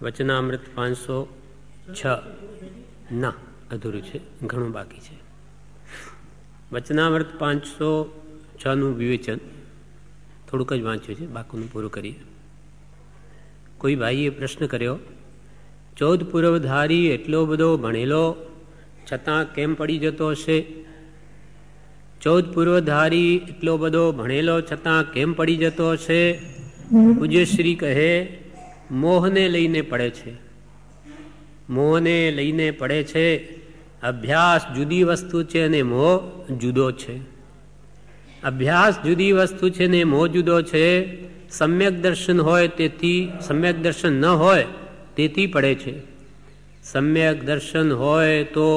વચનામૃત 506 ના અધૂરું છે, ઘણું બાકી છે. વચનામૃત 506નું વિવેચન થોડુંક જ વાંચ્યું છે, બાકીનું પૂરું કરીએ. કોઈ ભાઈએ પ્રશ્ન કર્યો, 14 પૂર્વધારી એટલો બધો ભણેલો છતાં કેમ પડી જતો હશે? 14 પૂર્વધારી એટલો બધો ભણેલો છતાં કેમ પડી જતો હશે? પૂજ્યશ્રી કહે, મોહને લઈને પડે છે. મોહને લઈને પડે છે. અભ્યાસ જુદી વસ્તુ છે અને મોહ જુદો છે. અભ્યાસ જુદી વસ્તુ છે ને મોહ જુદો છે. સમ્યક દર્શન હોય તેથી, સમ્યક દર્શન ન હોય તેથી પડે છે. સમ્યક દર્શન હોય તો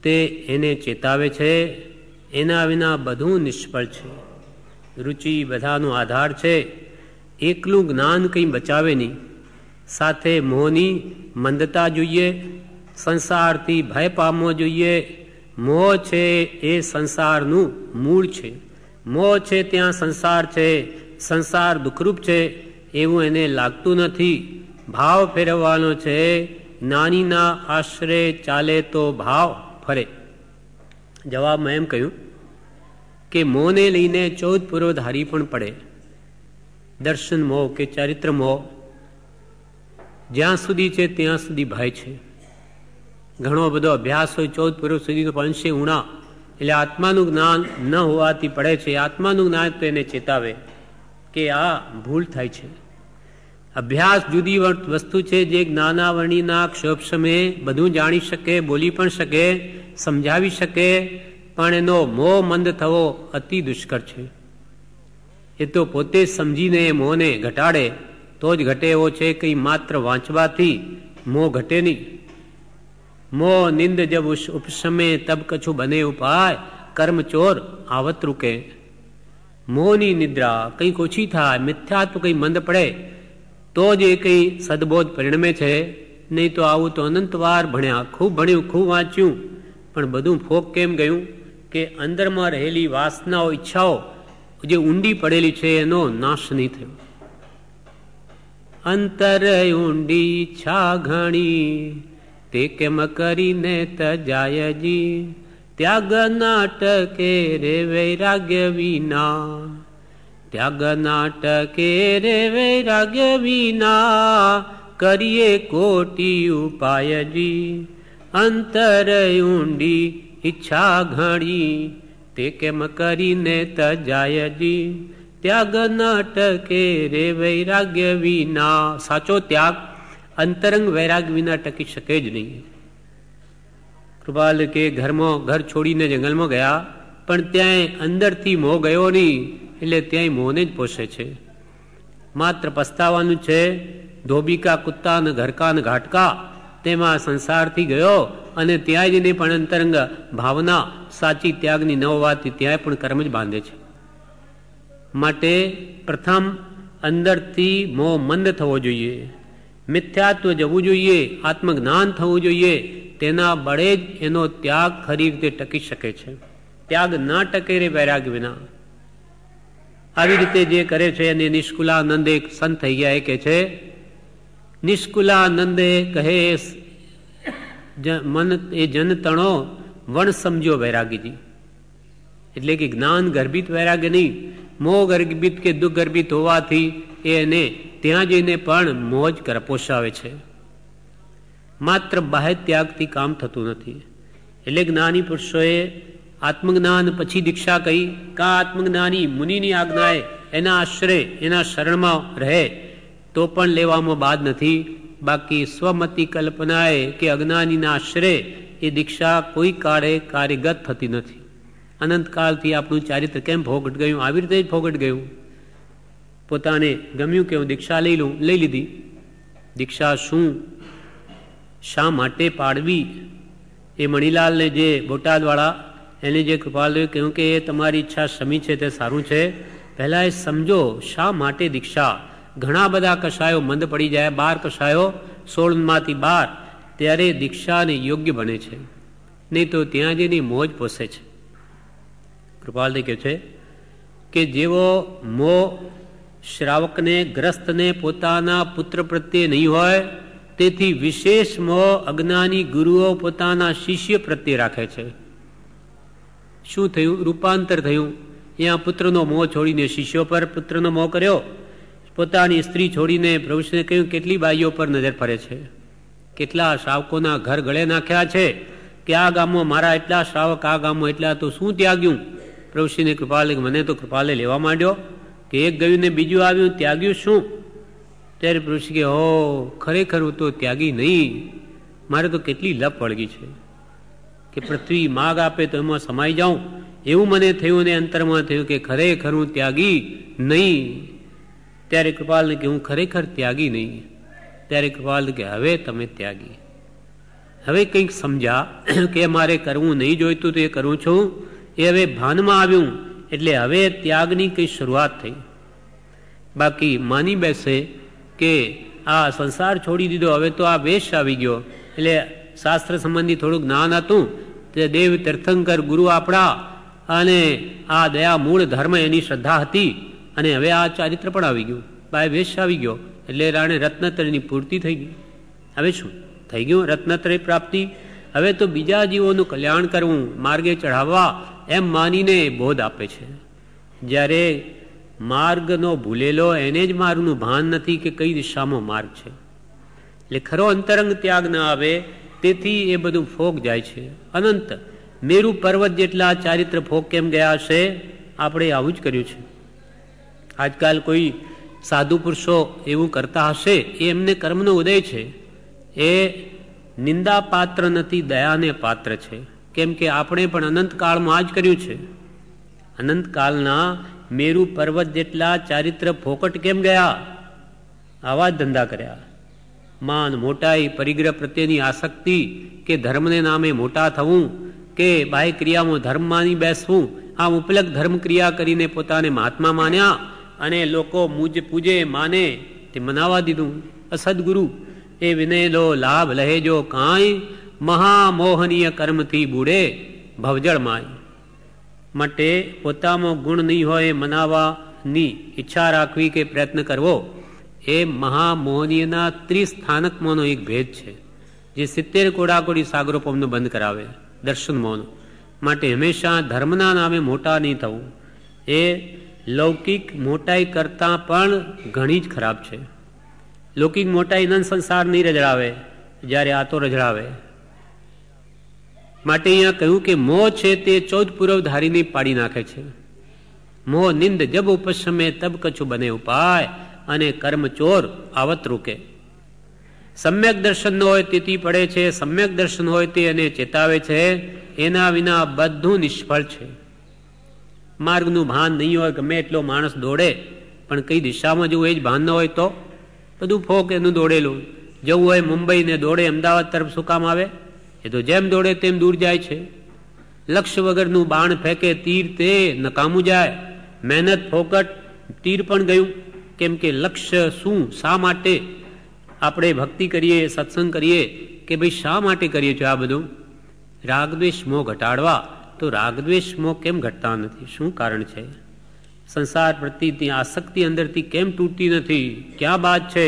તે એને ચેતાવે છે. એના વિના બધું નિષ્ફળ છે. રુચિ બધાનો આધાર છે. એકલું જ્ઞાન કંઈ બચાવે નહીં. સાથે મોહની મંદતા જોઈએ. સંસારથી ભય પામવો જોઈએ. મોહ છે એ સંસારનું મૂળ છે. મોહ છે ત્યાં સંસાર છે. સંસાર દુઃખરૂપ છે એવું એને લાગતું નથી. ભાવ ફેરવવાનો છે. જ્ઞાનીના આશરે ચાલે તો ભાવ ફરે. જવાબમાં એમ કહ્યું કે મોહને લઈને 14 પૂર્વધારી પણ પડે. દર્શન મોહ કે ચારિત્ર મોહ જ્યાં સુધી છે ત્યાં સુધી ભય છે. ઘણો બધો અભ્યાસ હોય, 14 પૂર્વ સુધીનો પંચે ઉણા એટલે આત્માનું જ્ઞાન ન હોવાથી પડે છે. આત્માનું જ્ઞાન તો એને ચેતાવે કે આ ભૂલ થાય છે. અભ્યાસ જુદી વસ્તુ છે જે જ્ઞાનાવરણીના ક્ષોભ સમયે બધું જાણી શકે, બોલી પણ શકે, સમજાવી શકે, પણ એનો મોહ મંદ થવો અતિ દુષ્કર છે. એ તો પોતે સમજીને મોહને ઘટાડે તો જ ઘટે એવો છે. કંઈ માત્ર વાંચવાથી મોહ ઘટે નહીં. મોહ નિંદ જબ ઉપશમે તબ કછું બને ઉપાય, કર્મ ચોર આવત રૂકે. મોહની નિદ્રા કંઈક ઓછી થાય, મિથ્યાત્વ કંઈ મંદ પડે તો જ એ કંઈ સદબોધ પરિણમે છે. નહીં તો આવું તો અનંતવાર ભણ્યા, ખૂબ ભણ્યું, ખૂબ વાંચ્યું, પણ બધું ફોક કેમ ગયું કે અંદરમાં રહેલી વાસનાઓ, ઈચ્છાઓ જે ઊંડી પડેલી છે એનો નાશ નહીં થયો. અંતર ઊંડી ઈચ્છા ઘણી તે કેમ કરીને તજાયજી, ત્યાગ નાટકે રે વૈરાગ્ય વિના, ત્યાગ નાટકે રે વૈરાગ્ય વિના, કરીએ કોટી ઉપાયજી. અંતર ઊંડી ઈચ્છા ઘણી તે કેમ કરીને તજાયજી, ત્યાગ નાટકે રે વૈરાગ્ય વિના. સાચો ત્યાગ અંતરંગ વૈરાગ્ય વિના ટકી શકે જ નહીં. કૃપાલ કે ઘર છોડીને જંગલમાં ગયા, પણ ત્યાંય અંદરથી મોહ ગયો નહીં, એટલે ત્યાંય મોહને જ પોષે છે. માત્ર પસ્તાવાનું છે. ધોબિકા કુત્તા ને ઘરકા ને ઘાટકા તેમાં સંસારથી ગયો અને ત્યાં જઈને પણ અંતરંગ ભાવના સાચી ત્યાગની ન હોવાથી ત્યાં પણ કર્મ જ બાંધે છે. માટે પ્રથમ અંદરથી મોહ મંદ થવો જોઈએ. મિથ્યાત્વ જવું જોઈએ. આત્મજ્ઞાન થવું જોઈએ. તેના બળે જ એનો ત્યાગ ખરી રીતે ટકી શકે છે. ત્યાગ ના ટકે રે વૈરાગ્ય વિના. આવી રીતે જે કરે છે એને નિષ્કુલાનંદ એક સંત થઈ ગયા. એ કે છે, નિષ્કુલાનંદે કહે મન એ જન તણો વણ સમજો વૈરાગીજી. એટલે કે જ્ઞાન ગર્ભિત વૈરાગ્ય નહીં, મોહ ગર્ભિત કે દુઃખ ગર્ભિત હોવાથી એને ત્યાં જઈને પણ મોહ જ પોષાવે છે. માત્ર બાહ્ય ત્યાગથી કામ થતું નથી. એટલે જ્ઞાની પુરુષોએ આત્મજ્ઞાન પછી દીક્ષા કહી. કા આત્મજ્ઞાની મુનિની આજ્ઞાએ એના આશ્રય, એના શરણમાં રહે તો પણ લેવામાં બાદ નથી. બાકી સ્વમતી કલ્પનાએ કે અજ્ઞાનીના આશ્રય એ દીક્ષા કોઈ કાળે કાર્યગત થતી નથી. અનંતકાળથી આપણું ચારિત્ર કેમ ફોગટ ગયું? આવી રીતે જ ફોગટ ગયું. પોતાને ગમ્યું કે હું દીક્ષા લઈ લઉં, લઈ લીધી. દીક્ષા શું, શા માટે પાડવી? એ મણિલાલને જે બોટાદવાળા એને જે કૃપાલદેવે કહ્યું કે એ તમારી ઈચ્છા સમી છે તે સારું છે, પહેલાં એ સમજો શા માટે દીક્ષા. ઘણા બધા કષાયો મંદ પડી જાય, 12 કષાયો 16માંથી 12, ત્યારે દીક્ષાને યોગ્ય બને છે. નહીં તો ત્યાં જેની મોજ પોસે છે. કૃપાલદેવ કહે છે કે જેવો મોહ શ્રાવકને ગ્રસ્તને પોતાના પુત્ર પ્રત્યે નહીં હોય, તેથી વિશેષ મોહ અજ્ઞાની ગુરુઓ પોતાના શિષ્ય પ્રત્યે રાખે છે. શું થયું? રૂપાંતર થયું. અહીંયા પુત્રનો મોહ છોડીને શિષ્યો પર પુત્રનો મોહ કર્યો, પોતાની સ્ત્રી છોડીને પ્રભુશ્રીને કહ્યું કેટલી બાઈઓ પર નજર ફરે છે, કેટલા શ્રાવકોના ઘર ગળે નાખ્યા છે કે આ ગામમાં મારા એટલા શ્રાવક, આ ગામમાં એટલા, તો શું ત્યાગ્યું? પ્રભુશ્રીને કૃપાલે મને તો કૃપાલે લેવા માંડ્યો કે એક ગયું ને બીજું આવ્યું, ત્યાગ્યું શું? ત્યારે પ્રભુશ્રી કે હો, ખરેખર હું તો ત્યાગી નહીં, મારે તો કેટલી લપ વળગી છે કે પૃથ્વી માગ આપે તો એમાં સમાઈ જાઉં, એવું મને થયું ને અંતરમાં થયું કે ખરેખર હું ત્યાગી નહીં. ત્યારે કૃપાલને કે હું ખરેખર ત્યાગી નહીં. ત્યારે કૃપાલ કે હવે તમે ત્યાગી, હવે કંઈક સમજ્યા કે મારે કરવું નહીં જોઈતું તો એ કરું છું, એ હવે ભાનમાં આવ્યું, એટલે હવે ત્યાગની કંઈ શરૂઆત થઈ. બાકી માની બેસે કે આ સંસાર છોડી દીધો, હવે તો આ વેશ આવી ગયો, એટલે શાસ્ત્ર સંબંધી થોડું જ્ઞાન હતું, તે દેવ તીર્થંકર ગુરુ આપણા અને આ દયા મૂળ ધર્મ એની શ્રદ્ધા હતી, અને હવે આ ચારિત્ર પણ આવી ગયું, બાય વેશ આવી ગયો, એટલે રાણે રત્નત્રયની પૂર્તિ થઈ ગઈ. હવે શું થઈ ગયું? રત્નત્રય પ્રાપ્તિ. હવે તો બીજા જીવોનું કલ્યાણ કરવું, માર્ગે ચઢાવવા, એમ માનીને બોધ આપે છે. જ્યારે માર્ગનો ભૂલેલો એને જ માર્ગનું ભાન નથી કે કઈ દિશામાં માર્ગ છે, એટલે ખરો અંતરંગ ત્યાગ ન આવે, તેથી એ બધું ફોક જાય છે. અનંત મેરુ પર્વત જેટલા ચારિત્ર ફોક કેમ ગયા હશે? આપણે આવું જ કર્યું છે. આજકાલ કોઈ સાધુ પુરુષો એવું કરતા હશે, એ એમને કર્મનો ઉદય છે, એ નિંદા પાત્ર નથી, દયાને પાત્ર છે. કેમ કે આપણે પણ અનંતકાળમાં આ જ કર્યું છે. અનંતકાળના મેરુ પર્વત જેટલા ચારિત્ર ફોકટ કેમ ગયા? આવા જ ધંધા કર્યા. માન, મોટાઈ, પરિગ્રહ પ્રત્યેની આસક્તિ, કે ધર્મને નામે મોટા થવું, કે બાહ્ય ક્રિયામાં ધર્મ માની બેસવું, આમ ઉપલક ધર્મ ક્રિયા કરીને પોતાને મહાત્મા માન્યા, અને લોકો પૂજે માને તે મનાવા દીધું. અસદગુરુ એ વિનેલો લાભ લહેજો કાંઈ, મહામોહનીય કર્મથી બુડે ભવજળ માય. માટે પોતામાં ગુણ નહીં હોય મનાવવાની ઈચ્છા રાખવી કે પ્રયત્ન કરવો, એ મહામોહનીયના ત્રિસ્થાનકમાંનો એક ભેદ છે, જે 70 કોડાકોડી સાગરોપમનો બંધ કરાવે, દર્શન મોહનો. માટે હંમેશા ધર્મના નામે મોટા નહીં થવું. એ લૌકિક મોટાઈ કરતાં પણ ઘણી જ ખરાબ છે. લૌકિક મોટાઈ નંદ સંસાર નહીં રજડાવે, જ્યારે આ તો રજડાવે. માટે અહીંયા કહ્યું કે મોહ છે તે 14 પૂર્વધારીને પાડી નાખે છે. મોહ નિંદ જબ ઉપશમે તબ કછું બને ઉપાય, અને કર્મ ચોર આવત રૂકે. સમ્યક દર્શન ન હોય તેથી પડે છે, સમ્યક દર્શન હોય તે એને ચેતાવે છે, એના વિના બધું નિષ્ફળ છે. માર્ગનું ભાન નહીં હોય, ગમે એટલો માણસ દોડે, પણ કઈ દિશામાં જવું એ જ ભાન ન હોય તો બધું ફોક એનું દોડેલું. જવું હોય મુંબઈ ને દોડે અમદાવાદ તરફ શું કામ આવે? એ તો જેમ દોડે તેમ દૂર જાય છે. લક્ષ્ય વગરનું બાણ ફેંકે તીર તે નકામું જાય. મહેનત ફોકટ, તીર પણ ગયું. કેમ કે લક્ષ્ય શું, શા માટે આપણે ભક્તિ કરીએ, સત્સંગ કરીએ, કે ભાઈ શા માટે કરીએ છીએ આ બધું? રાગદ્વેષ મોહ ઘટાડવા. તો રાગદ્વેષ મોહ કેમ ઘટતા નથી? શું કારણ છે? સંસાર પ્રત્યેની આસક્તિ અંદરથી કેમ તૂટતી નથી? ક્યાં બાદ છે?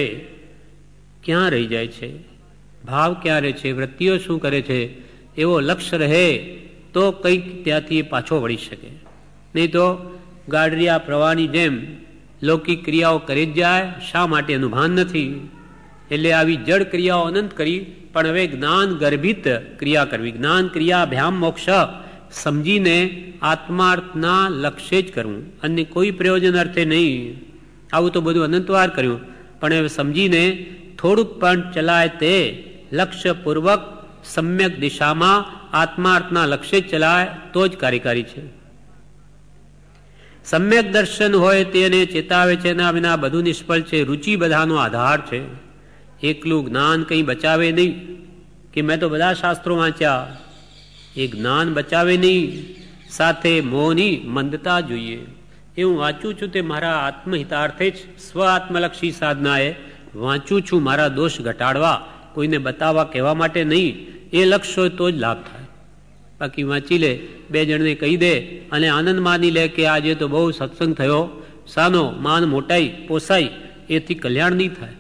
ક્યાં રહી જાય છે? ભાવ ક્યાં રહે છે? વૃત્તિઓ શું કરે છે? એવો લક્ષ્ય રહે તો કંઈક ત્યાંથી પાછો વળી શકે. નહીં તો ગાડરિયા પ્રવાહની જેમ લૌકિક ક્રિયાઓ કરી જ જાય. શા માટે? એનું ભાન નથી. એટલે આવી જડ ક્રિયાઓ અનંત કરી, પણ હવે જ્ઞાન ગર્ભિત ક્રિયા કરવી. જ્ઞાન ક્રિયા ભ્યામ મોક્ષ સમજીને આત્માર્થના લક્ષ્ય જ કરવું, અને કોઈ પ્રયોજન અર્થે નહીં. આવું તો બધું અનંતવાર કર્યું, પણ હવે સમજીને થોડુંક પણ ચલાય તે લક્ષ્યપૂર્વક સમ્યક દિશામાં આત્માર્થના લક્ષ્ય જ ચલાય તો જ કાર્યકારી છે. સમ્યક દર્શન હોય તેને ચેતાવે છે, એના વિના બધું નિષ્ફળ છે. રુચિ બધાનો આધાર છે. એકલું જ્ઞાન કંઈ બચાવે નહીં, કે મેં તો બધા શાસ્ત્રો વાંચ્યા, એ જ્ઞાન બચાવે નહીં. સાથે મોહની મંદતા જોઈએ. એ હું વાંચું છું તે મારા આત્મહિતાર્થે જ, સ્વ આત્મલક્ષી સાધનાએ વાંચું છું, મારા દોષ ઘટાડવા, કોઈને બતાવવા કહેવા માટે નહીં. એ લક્ષ્ય હોય તો જ લાભ થાય. બાકી વાંચી લે, 2 જણને કહી દે અને આનંદ માની લે કે આજે તો બહુ સત્સંગ થયો, સાનો માન મોટાઈ પોસાય એથી કલ્યાણ નહીં થાય.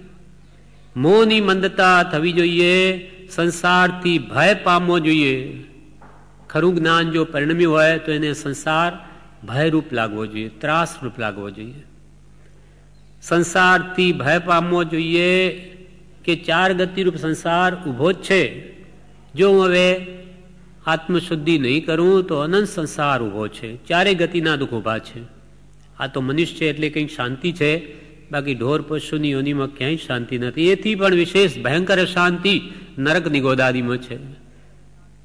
મોહની મંદતા થવી જોઈએ, સંસારથી ભય પામવો જોઈએ. ખરું જ્ઞાન જો પરિણમ્યું હોય તો એને સંસાર ભયરૂપ લાગવો જોઈએ, ત્રાસરૂપ લાગવો જોઈએ. સંસારથી ભય પામવો જોઈએ કે ચાર ગતિરૂપ સંસાર ઊભો જ છે. જો હું હવે આત્મશુદ્ધિ નહીં કરું તો અનંત સંસાર ઊભો છે, ચારે ગતિના દુઃખ ઊભા છે. આ તો મનુષ્ય એટલે કંઈક શાંતિ છે, બાકી ઢોર પશુની યોનિમાં ક્યાંય શાંતિ નથી. એથી પણ વિશેષ ભયંકર શાંતિ નરક નિગોદાદીમાં છે.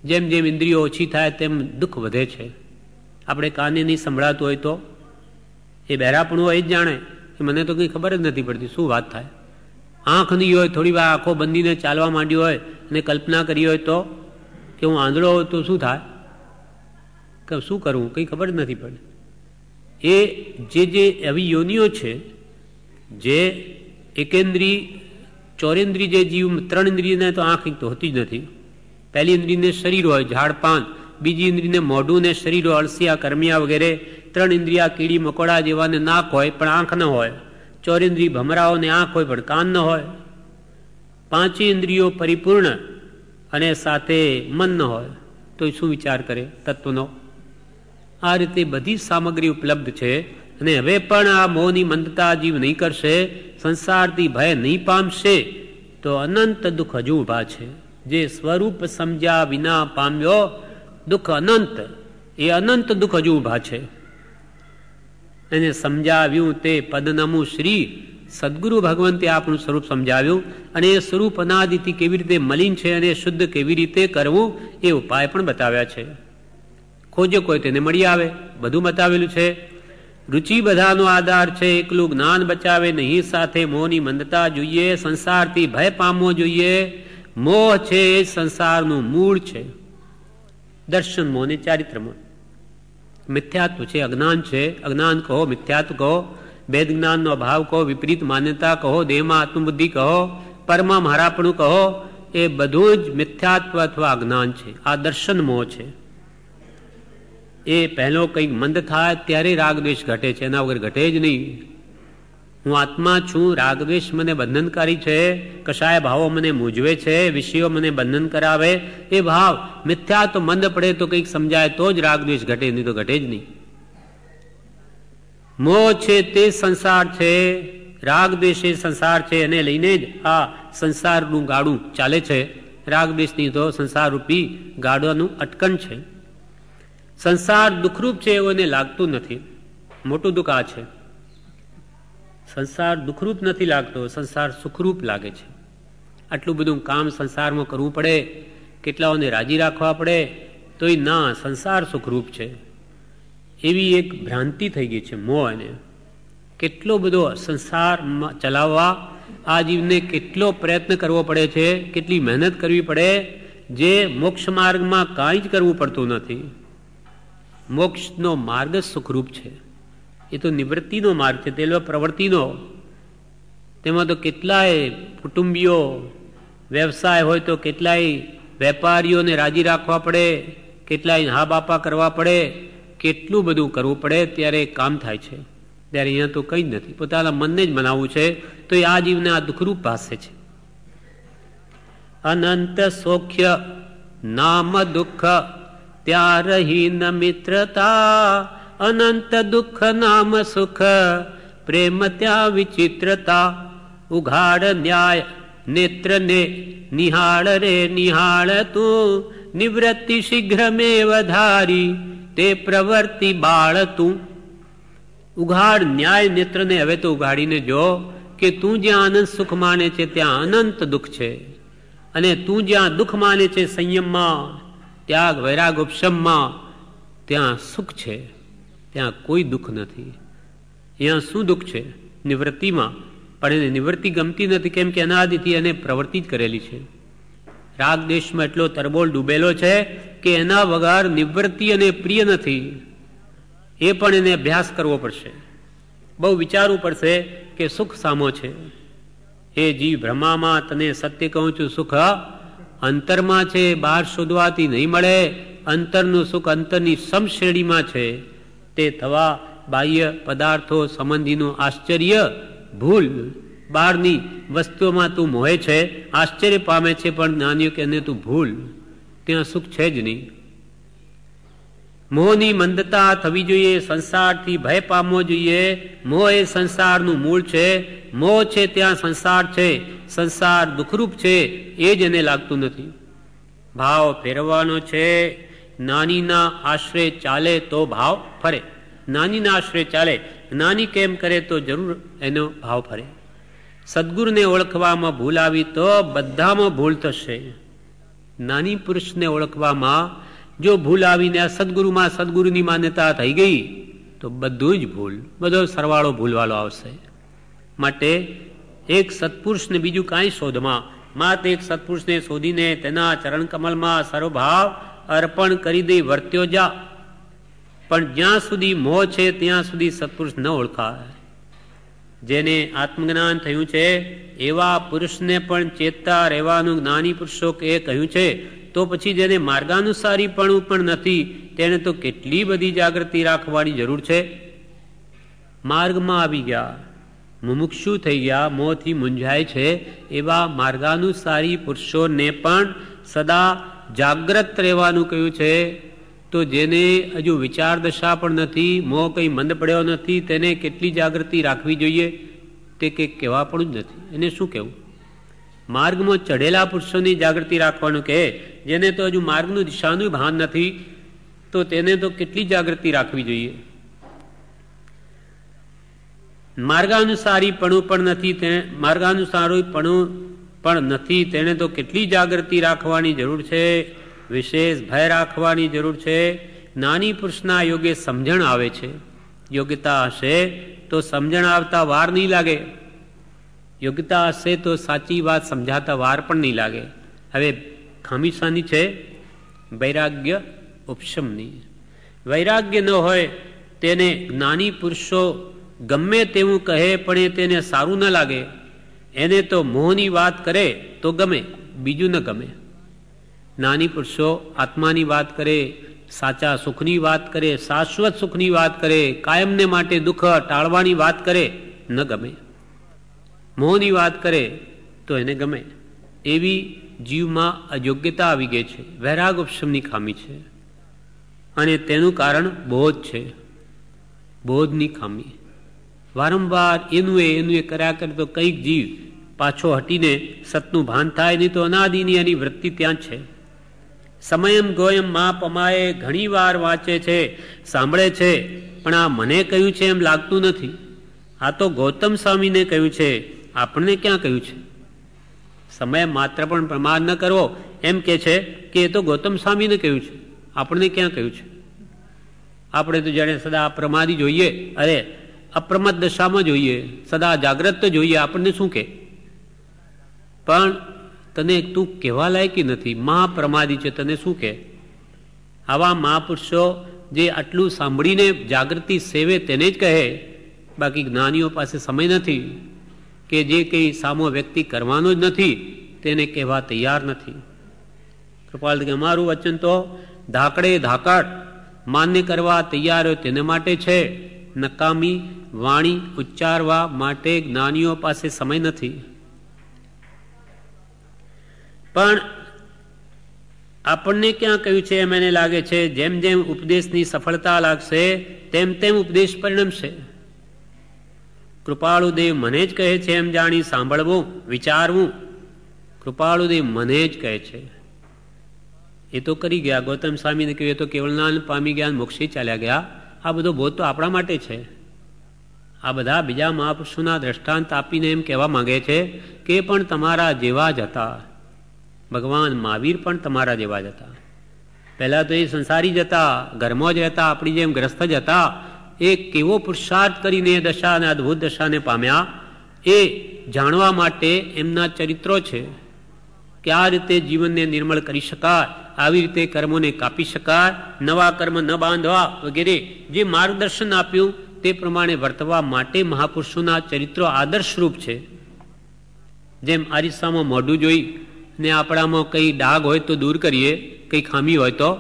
જેમ જેમ ઇન્દ્રિયો ઓછી થાય તેમ દુઃખ વધે છે. આપણે કાને નહીં સંભળાતું હોય તો એ બહેરાપણું હોય જ જાણે કે મને તો કંઈ ખબર જ નથી પડતી શું વાત થાય. આંખ નહીં હોય, થોડી વાર આંખો બંધીને ચાલવા માંડ્યું હોય અને કલ્પના કરી હોય તો કે હું આંધળો હોય તો શું થાય, કે શું કરવું કંઈ ખબર જ નથી પડતી. એ જે એવી યોનિઓ છે જે એકેન્દ્રી ચોરેન્દ્રી જે જીવ, ત્રણ ઇન્દ્રિયને તો આંખ તો હોતી જ નથી. પહેલી ઇન્દ્રિયને શરીર હોય ઝાડ પાન, બીજી ઇન્દ્રિયને મોઢું ને શરીર હોય અળસિયા કર્મિયા વગેરે. ત્રણ ઇન્દ્રિયા કીડી મકોડા જેવાને નાક હોય પણ આંખ ન હોય. ચોરેન્દ્રિય ભમરાઓને આંખ હોય પણ કાન ન હોય. પાંચે ઇન્દ્રિયો પરિપૂર્ણ અને સાથે મન ન હોય તો શું વિચાર કરે તત્વનો. આ રીતે બધી સામગ્રી ઉપલબ્ધ છે. અને હવે પણ આ મોહની મંદતા જીવ નહીં કરશે, સંસારથી ભય નહીં પામશે તો અનંત દુઃખ હજુ ઊભા છે. જે સ્વરૂપ સમજ્યા વિના પામ્યો દુઃખ અનંત, એ અનંત દુઃખ હજુ ઊભા છે. એને સમજાવ્યું તે પદનમું શ્રી સદગુરુ ભગવંતે આપણું સ્વરૂપ સમજાવ્યું. અને એ સ્વરૂપ અનાદિથી કેવી રીતે મલિન છે અને શુદ્ધ કેવી રીતે કરવું એ ઉપાય પણ બતાવ્યા છે. ખોજો કોઈ તેને મળી આવે, બધું બતાવેલું છે. રુચિ બધાનો આધાર છે, એકલું જ્ઞાન બચાવે નહીં, સાથે મોહની મંદતા જોઈએ, સંસારથી ભય પામવો જોઈએ. મોહ છે એ સંસારનું મૂળ છે. દર્શન મોહ ને ચારિત્રમાં મિથ્યાત્વ છે, અજ્ઞાન છે. અજ્ઞાન કહો, મિથ્યાત્વ કહો, વેદ જ્ઞાનનો અભાવ કહો, વિપરીત માન્યતા કહો, દેહમાં આત્મબુદ્ધિ કહો, પરમાં મારાપણું કહો, એ બધું જ મિથ્યાત્વ અથવા અજ્ઞાન છે. આ દર્શન મોહ છે. એ પહેલો કંઈક મંદ થાય ત્યારે રાગદ્વેષ ઘટે છે, એના વગર ઘટે જ નહીં. હું આત્મા છું, રાગદ્વેષ મને બંધનકારી છે, કશાય ભાવો મને મૂંઝવે છે, વિષયો મને બંધન કરાવે, એ ભાવ મિથ્યા તો મંદ પડે તો કંઈક સમજાય તો જ રાગદ્વેષ ઘટે, નહીં તો ઘટે જ નહીં. મોહ છે તે સંસાર છે, રાગદ્વેષ એ સંસાર છે, એને લઈને જ આ સંસારનું ગાડું ચાલે છે. રાગદ્વેષની તો સંસાર રૂપી ગાડાનું અટકણ છે. સંસાર દુઃખરૂપ છે એવું એને લાગતું નથી. મોટું દુઃખ આ છે. સંસાર દુઃખરૂપ નથી લાગતો, સંસાર સુખરૂપ લાગે છે. આટલું બધું કામ સંસારમાં કરવું પડે, કેટલાઓને રાજી રાખવા પડે, તોય ના, સંસાર સુખરૂપ છે એવી એક ભ્રાંતિ થઈ ગઈ છે મોહ. એને કેટલો બધો સંસાર ચલાવવા આ જીવને કેટલો પ્રયત્ન કરવો પડે છે, કેટલી મહેનત કરવી પડે, જે મોક્ષ માર્ગમાં કાંઈ જ કરવું પડતું નથી. મોક્ષનો માર્ગ જ સુખરૂપ છે. એ તો નિવૃત્તિનો માર્ગ છે, તે પ્રવૃત્તિનો. તેમાં તો કેટલાય કુટુંબીઓ, વ્યવસાય હોય તો કેટલાય વેપારીઓને રાજી રાખવા પડે, કેટલાય હા બાપા કરવા પડે, કેટલું બધું કરવું પડે ત્યારે કામ થાય છે. ત્યારે અહીંયા તો કંઈ જ નથી, પોતાના મનને જ મનાવવું છે, તો એ આ જીવને આ દુઃખરૂપ ભાસે છે. અનંત સૌખ્ય નામ દુઃખ ત્યાં રહી ન મિત્રતા, અનંત દુઃખ નામ સુખ પ્રેમ ત્યાં વિચિત્રતા. ઉઘાડ ન્યાય નેત્રને નિહાળ રે નિહાળ તું, નિવૃત્તિ શીઘ્ર મેં વધારી તે પ્રવૃત્તિ બાળ તું. ઉઘાડ ન્યાય નેત્રને હવે તો ઉઘાડીને જો કે તું જ્યાં આનંદ સુખ માને છે ત્યાં અનંત દુઃખ છે, અને તું જ્યાં દુઃખ માને છે સંયમમાં, ત્યાગ વૈરાગ ઉપશમમાં, ત્યાં સુખ છે, ત્યાં કોઈ દુઃખ નથી. અહીંયા શું દુઃખ છે? નિવૃત્તિમાં. પણ એને નિવૃત્તિ ગમતી નથી, કેમ કે અનાદિથી એને પ્રવૃત્તિ જ કરેલી છે. રાગ દેશમાં એટલો તરબોળ ડૂબેલો છે કે એના વગર નિવૃત્તિ અને પ્રિય નથી. એ પણ એને અભ્યાસ કરવો પડશે, બહુ વિચારવું પડશે કે સુખ સામો છે. એ જીવ ભ્રમામાં તને સત્ય કહું છું, સુખ અંતરમાં છે, બહાર શોધવાથી નહીં મળે. અંતરનું સુખ અંતરની સમશ્રેણીમાં છે. તે થવા બાહ્ય પદાર્થો સંબંધીનું આશ્ચર્ય ભૂલ. બહારની વસ્તુઓમાં તું મોહે છે, આશ્ચર્ય પામે છે, પણ જ્ઞાનીઓ કે તું ભૂલ, ત્યાં સુખ છે જ નહીં. મોહની મંદતા થવી જોઈએ, સંસારથી ભય પામવો જોઈએ. મોહ એ સંસારનું મૂળ છે. મોહ છે ત્યાં સંસાર છે. સંસાર દુઃખરૂપ છે એ જ એને લાગતું નથી. ભાવ ફેરવવાનો છે. જ્ઞાનીના આશરે ચાલે તો ભાવ ફરે. જ્ઞાનીના આશરે ચાલે, જ્ઞાની કેમ કરે તો જરૂર એનો ભાવ ફરે. સદગુરુને ઓળખવામાં ભૂલ આવી તો બધામાં ભૂલ થશે. જ્ઞાની પુરુષને ઓળખવામાં જો ભૂલ આવીને આ સદગુરુમાં સદગુરુની માન્યતા થઈ ગઈ તો બધું જ ભૂલ, બધો સરવાળો ભૂલવાળો આવશે. માટે એક સત્પુરુષને બીજું કાંઈ શોધમાં, માત્ર એક સત્પુરુષને શોધીને તેના ચરણ કમલમાં સર્વભાવ અર્પણ કરી દઈ વર્ત્યો જા. પણ જ્યાં સુધી મોહ છે ત્યાં સુધી સત્પુરુષ ન ઓળખાય. જેને આત્મજ્ઞાન થયું છે એવા પુરુષને પણ ચેતતા રહેવાનું જ્ઞાની પુરુષો એ કહ્યું છે. તો પછી જેને માર્ગાનુસારીપણું પણ નથી તેને તો કેટલી બધી જાગૃતિ રાખવાની જરૂર છે. માર્ગમાં આવી ગયા, મુમુક્ષુ થઈ ગયા, મોહથી મૂંઝાય છે એવા માર્ગાનુસારી પુરુષોને પણ સદા જાગ્રત રહેવાનું કહ્યું છે. તો જેને હજુ વિચાર દશા પણ નથી, મોહ કંઈ મંદ પડ્યો નથી, તેને કેટલી જાગૃતિ રાખવી જોઈએ તે કંઈ કહેવા પણ જ નથી. એને શું કહેવું? માર્ગમાં ચઢેલા પુરુષોની જાગૃતિ રાખવાનું કહે. જેને તો હજુ માર્ગનું દિશાનું ભાન નથી તો તેને તો કેટલી જાગૃતિ રાખવી જોઈએ. માર્ગાનુસારીપણું પણ નથી, માર્ગાનુસારીપણું પણ નથી તેને તો કેટલી જાગૃતિ રાખવાની જરૂર છે. વિશેષ ભય રાખવાની જરૂર છે. જ્ઞાની પુરુષના યોગ્ય સમજણ આવે છે. યોગ્યતા હશે તો સમજણ આવતા વાર નહીં લાગે. યોગ્યતા હશે તો સાચી વાત સમજાતા વાર પણ નહીં લાગે. હવે ખામી શાની છે? વૈરાગ્ય ઉપશમની. વૈરાગ્ય ન હોય તેને જ્ઞાની પુરુષો ગમે તેવું કહે પણ એ તેને સારું ન લાગે. એને તો મોહની વાત કરે તો ગમે, બીજું ન ગમે. જ્ઞાની પુરુષો આત્માની વાત કરે, સાચા સુખની વાત કરે, શાશ્વત સુખની વાત કરે, કાયમને માટે દુઃખ ટાળવાની વાત કરે, ન ગમે. મોહની વાત કરે તો એને ગમે. એવી જીવમાં અયોગ્યતા આવી ગઈ છે. વૈરાગ ઉપશમની ખામી છે અને તેનું કારણ બોધ છે. બોધની ખામી. વારંવાર એનું એ કર્યા કરે તો કંઈક જીવ પાછો હટીને સતનું ભાન થાય, નહીં તો અનાદિની એની વૃત્તિ ત્યાં છે. સમયમ ગોયમ મા પમાએ ઘણી વાર વાંચે છે, સાંભળે છે, પણ આ મને કહ્યું છે એમ લાગતું નથી. આ તો ગૌતમ સ્વામીને કહ્યું છે, આપણને ક્યાં કહ્યું છે? સમય માત્ર પણ પ્રમાદ ન કરવો એમ કે છે કે એ તો ગૌતમ સ્વામીને કહ્યું છે, આપણને ક્યાં કહ્યું છે? આપણે તો જાણે સદા અપ્રમાદી જોઈએ, અરે અપ્રમાદ દશામાં જોઈએ, સદા જાગ્રત જોઈએ, આપણને શું કહે? પણ તને તું કહેવા લાયકી નથી, મહાપ્રમાદી છે, તને શું કહે? આવા મહાપુરુષો જે આટલું સાંભળીને જાગૃતિ સેવે તેને જ કહે. બાકી જ્ઞાનીઓ પાસે સમય નથી કે જે કંઈ સામો વ્યક્તિ કરવાનો જ નથી તેને કહેવા તૈયાર નથી. કૃપાલ કે અમારું વચન તો ધાકડે ધાકડ માન્ય કરવા તૈયાર હોય તેને માટે છે. નકામી વાણી ઉચ્ચારવા માટે જ્ઞાનીઓ પાસે સમય નથી. પણ આપણને ક્યાં કહ્યું છે એમ એને લાગે છે જેમ જેમ ઉપદેશની સફળતા લાગશે તેમ તેમ ઉપદેશ પરિણમશે. કૃપાળુદેવ મને જ કહે છે એમ જાણી સાંભળવું, વિચારવું. કૃપાળુદેવ મને જ કહે છે. એ તો કરી ગયા. ગૌતમ સ્વામીને કહ્યું એ તો કેવળનાન પામી ગયા, મોક્ષી ચાલ્યા ગયા. આ બધો બોધ તો આપણા માટે છે. આ બધા બીજા મહાપુરુષોના દ્રષ્ટાંત આપીને એમ કહેવા માંગે છે કે પણ તમારા જેવા જ હતા. ભગવાન મહાવીર પણ તમારા જેવા જ હતા. પહેલા તો એ સંસારી જ હતા, ઘરમાં જ રહેતા, આપણી જેમ ગ્રસ્ત જ હતા. એ કેવો પુરુષાર્થ કરીને દશા અને અદભુત દશાને પામ્યા એ જાણવા માટે એમના ચરિત્રો છે કે આ રીતે જીવનને નિર્મળ કરી શકાય, આવી રીતે કર્મોને કાપી શકાય, નવા કર્મ ન બાંધવા વગેરે જે માર્ગદર્શન આપ્યું તે પ્રમાણે વર્તવા માટે મહાપુરુષોના ચરિત્રો આદર્શરૂપ છે. જેમ આરિસામાં મોઢું જોઈ ને આપણામાં કંઈ ડાઘ હોય તો દૂર કરીએ, કંઈ ખામી હોય તો,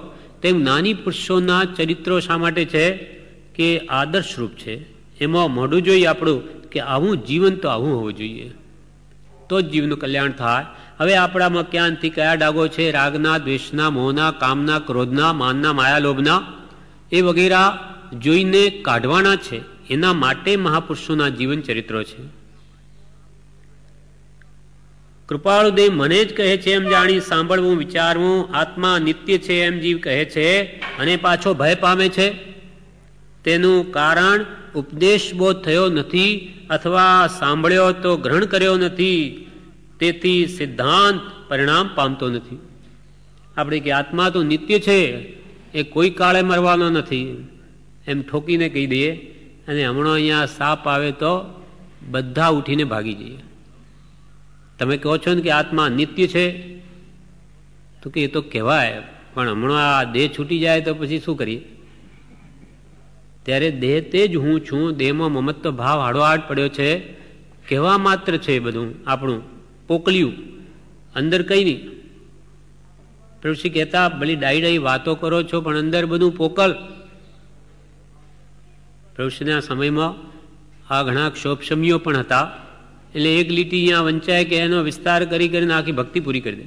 તેમ નાની પુરુષોના ચરિત્રો શા માટે છે કે આદર્શરૂપ છે, એમાં મોઢું જોઈએ આપણું કે આવું જીવન તો આવું હોવું જોઈએ, તો જ જીવનું કલ્યાણ થાય. હવે આપણામાં ક્યાંથી કયા ડાગો છે, રાગના, દ્વેષના, મોહના, કામના, ક્રોધના, માનના, માયા, લોભના, એ વગેરે જોઈને કાઢવાના છે. એના માટે મહાપુરુષોના જીવન ચરિત્રો છે. કૃપાળુદેવ મને જ કહે છે એમ જાણી સાંભળવું, વિચારવું. આત્મા નિત્ય છે એમ જીવ કહે છે અને પાછો ભય પામે છે. તેનું કારણ ઉપદેશ બોધ થયો નથી અથવા સાંભળ્યો તો ગ્રહણ કર્યો નથી, તેથી સિદ્ધાંત પરિણામ પામતો નથી. આપણે કે આત્મા તો નિત્ય છે, એ કોઈ કાળે મરવાનો નથી એમ ઠોકીને કહી દઈએ અને હમણાં અહીંયા સાપ આવે તો બધા ઉઠીને ભાગી જઈએ. તમે કહો છો ને કે આત્મા નિત્ય છે, તો કે એ તો કહેવાય, પણ હમણાં આ દેહ છૂટી જાય તો પછી શું કરીએ? ત્યારે દેહ તે જ હું છું, દેહમાં મમત્વ ભાવ હાડોહાડ પડ્યો છે, કહેવા માત્ર છે બધું આપણું પોકલ્યું, અંદર કંઈ નહીં. પ્રભુશ્રી કહેતા ભલી ડાઈ વાતો કરો છો પણ અંદર બધું પોકલ. પ્રભુશ્રીના સમયમાં આ ઘણા ક્ષોભશમીઓ પણ હતા, એટલે એક લીટી અહીંયા વંચાય કે એનો વિસ્તાર કરીને આખી ભક્તિ પૂરી કરી દે.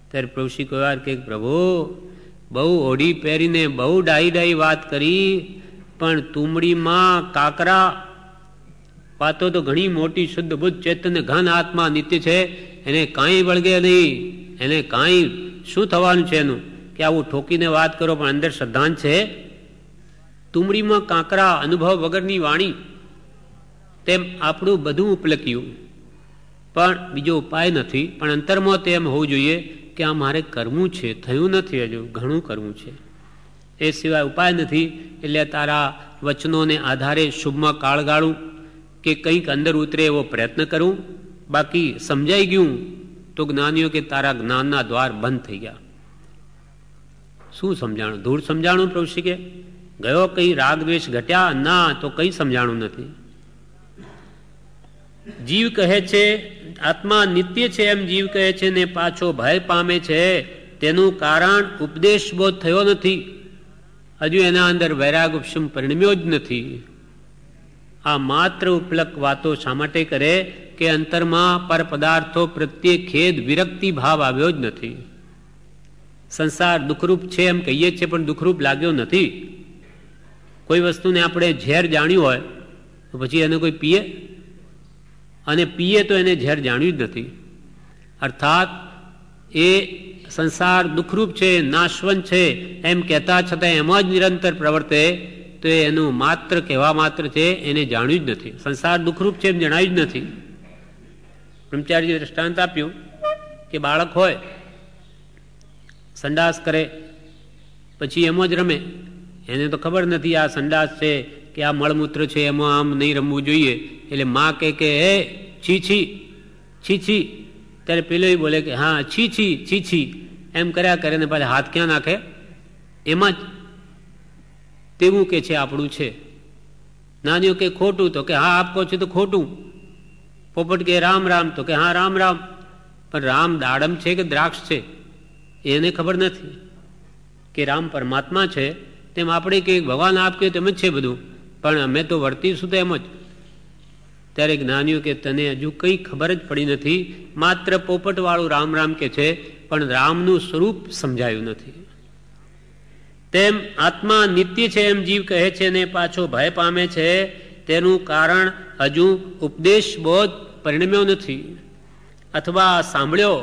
ત્યારે પ્રભુશ્રી કોઈ વાર કે પ્રભુ બહુ ઓઢી પહેરીને બહુ ડાઈ વાત કરી, પણ તુમડીમાં કાકરા વાતો તો ઘણી મોટી શુદ્ધ બુદ્ધ ચેતન ઘન આત્મા નિત્ય છે, એને કાંઈ વળગે નહીં, એને કાંઈ શું થવાનું છે એનું કે આવું ઠોકીને વાત કરો પણ અંદર શ્રદ્ધાંત છે. તુમડીમાં કાંકરા અનુભવ વગરની વાણી, તેમ આપણું બધું ઉપલક્યું પણ બીજો ઉપાય નથી. પણ અંતરમાં તેમ હોવું જોઈએ કે આ મારે કરવું છે, થયું નથી, હજુ ઘણું કરવું છે, એ સિવાય ઉપાય નથી. એટલે તારા વચનોને આધારે શુભમાં કાળ ગાળું કે કંઈક અંદર ઉતરે એવો પ્રયત્ન કરું. બાકી સમજાઈ ગયું તો જ્ઞાનીઓ કે તારા જ્ઞાનના દ્વાર બંધ થઈ ગયા. શું સમજાણું? ધૂળ સમજાણું? પ્રભુશ્રી કે ગયો કઈ રાગ દ્વેષ ઘટ્યા? ના, તો કઈ સમજાણું નથી. જીવ કહે છે આત્મા નિત્ય છે એમ જીવ કહે છે ને પાછો ભય પામે છે, તેનું કારણ ઉપદેશ બોધ થયો નથી. હજુ એના અંદર વૈરાગ ઉપશમ પરિણમ્યો જ નથી. આ માત્ર ઉપલક વાતો શા માટે કરે કે અંતરમાં પર પદાર્થો પ્રત્યે ખેદ વિરક્તિ ભાવ આવ્યો જ નથી. સંસાર દુઃખરૂપ છે એમ કહીએ છીએ પણ દુઃખરૂપ લાગ્યો નથી. કોઈ વસ્તુને આપણે ઝેર જાણ્યું હોય તો પછી એને કોઈ પીએ, અને પીએ તો એને ઝેર જાણ્યું જ નથી. અર્થાત એ સંસાર દુઃખરૂપ છે, નાશવંત છે એમ કહેતા છતાં એમાં જ નિરંતર પ્રવર્તે તો એનું માત્ર કહેવા માત્ર છે, એને જાણ્યું જ નથી. સંસાર દુઃખરૂપ છે એમ જણાવ્યું જ નથી. બ્રહ્મચારીજીએ દ્રષ્ટાંત આપ્યું કે બાળક હોય, સંડાસ કરે, પછી એમાં જ રમે. એને તો ખબર નથી આ સંડાસ છે કે આ મળમૂત્ર છે, એમાં આમ નહીં રમવું જોઈએ. એટલે માં કે હે છી છી છી છી, ત્યારે પેલો બોલે કે હા છી છી છી છી, એમ કર્યા કરે ને પાછા હાથ ક્યાં નાખે? એમાં જ. તેવું કે છે આપણું છે. નાનીઓ કે ખોટું, તો કે હા આપ કહો છો તો ખોટું. પોપટ કે રામ રામ, તો કે હા રામ રામ. પણ રામ દાડમ છે કે દ્રાક્ષ છે એને ખબર નથી. કે રામ પરમાત્મા છે તેમ આપણે કે ભગવાન આપ કે તેમ જ છે બધું, પણ અમે તો વર્તીશું તો એમ જ. ત્યારે જ્ઞાનીઓ કે તને હજુ કંઈ ખબર જ પડી નથી, માત્ર પોપટવાળું રામ રામ કે છે પણ રામનું સ્વરૂપ સમજાયું નથી. તેમ આત્મા નિત્ય છે એમ જીવ કહે છે ને પાછો ભય પામે છે, તેનું કારણ હજુ ઉપદેશ બોધ પરિણમ્યો નથી. અથવા સાંભળ્યો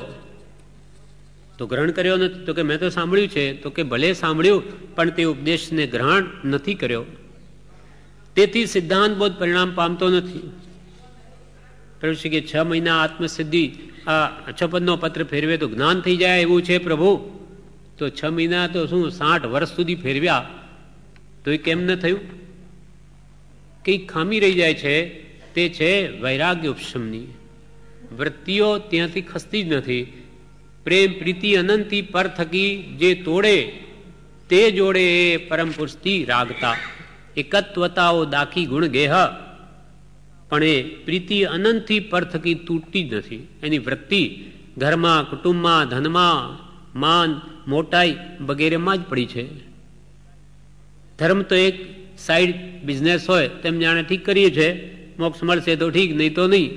તો ગ્રહણ કર્યો નથી. તો કે મેં તો સાંભળ્યું છે, તો કે ભલે સાંભળ્યું પણ તે ઉપદેશને ગ્રહણ નથી કર્યો, તેથી સિદ્ધાંત બોધ પરિણામ પામતો નથી. પ્રભુ કે 6 મહિના આત્મસિદ્ધિ આ 6 પદનો પત્ર ફેરવે તો જ્ઞાન થઈ જાય એવું છે પ્રભુ. તો 6 મહિના તો શું 60 વર્ષ સુધી ફેરવ્યા તો એ કેમ ન થયું? કંઈક ખામી રહી જાય છે. તે છે વૈરાગ્ય ઉપશમની. વૃત્તિઓ ત્યાંથી ખસતી જ નથી. પ્રેમ પ્રીતિ અનંતી પર થકી જે તોડે તે જોડે એ પરમ પુરુષથી રાગતા. એકત્વતાઓ દાખી ગુણ ગેહ, પણ એ પ્રીતિ અનંતથી પર થકી તૂટતી જ નથી. એની વૃત્તિ ઘરમાં, કુટુંબમાં, ધનમાં, માન મોટાઈ વગેરેમાં જ પડી છે. ધર્મ તો એક સાઈડ બિઝનેસ હોય તેમ જાણે ઠીક કરીએ છીએ, મોક્ષ મળશે તો ઠીક, નહીં તો નહીં.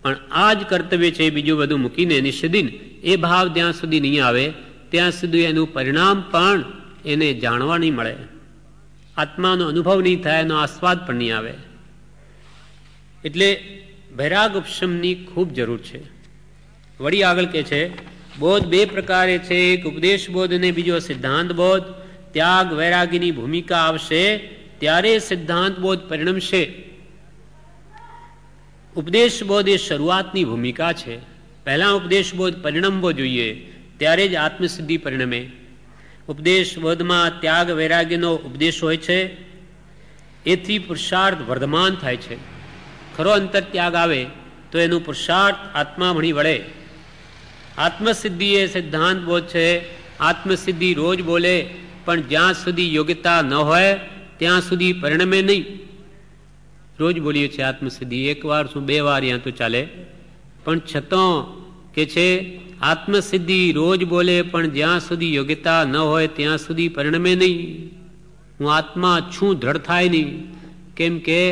પણ આ જ કર્તવ્ય છે બીજું બધું મૂકીને નિષેધીન, એ ભાવ જ્યાં સુધી નહીં આવે ત્યાં સુધી એનું પરિણામ પણ એને જાણવા નહીં મળે, આત્માનો અનુભવ નહીં થાય, એનો આસ્વાદ પણ નહીં આવે. એટલે વૈરાગ ઉપશમની ખૂબ જરૂર છે. વળી આગળ કે છે બોધ બે પ્રકારે છે, એક ઉપદેશ બોધ અને બીજો સિદ્ધાંત બોધ. ત્યાગ વૈરાગીની ભૂમિકા આવશે ત્યારે સિદ્ધાંત બોધ પરિણમશે. ઉપદેશ બોધ એ શરૂઆતની ભૂમિકા છે. પહેલા ઉપદેશ બોધ પરિણમવો જોઈએ, ત્યારે જ આત્મસિદ્ધિ પરિણમે. ઉપદેશ બોધમાં ત્યાગ વૈરાગ્યનો ઉપદેશ હોય છે, એથી પુરુષાર્થ વર્ધમાન થાય છે. ખરો અંતર ત્યાગ આવે તો એનું પુરુષાર્થ આત્મા ભણી વળે. આત્મસિદ્ધિ એ સિદ્ધાંત બોધ છે. આત્મસિદ્ધિ રોજ બોલે, પણ જ્યાં સુધી યોગ્યતા ન હોય ત્યાં સુધી પરિણમે નહીં. રોજ બોલીએ છીએ આત્મસિદ્ધિ, એક વાર શું બે વાર યાં તો ચાલે, પણ છતાં કે છે આત્મસિદ્ધિ રોજ બોલે પણ જ્યાં સુધી યોગ્યતા ન હોય ત્યાં સુધી પરિણમે નહીં. હું આત્મા છું દ્રઢ થાય નહીં, કેમ કે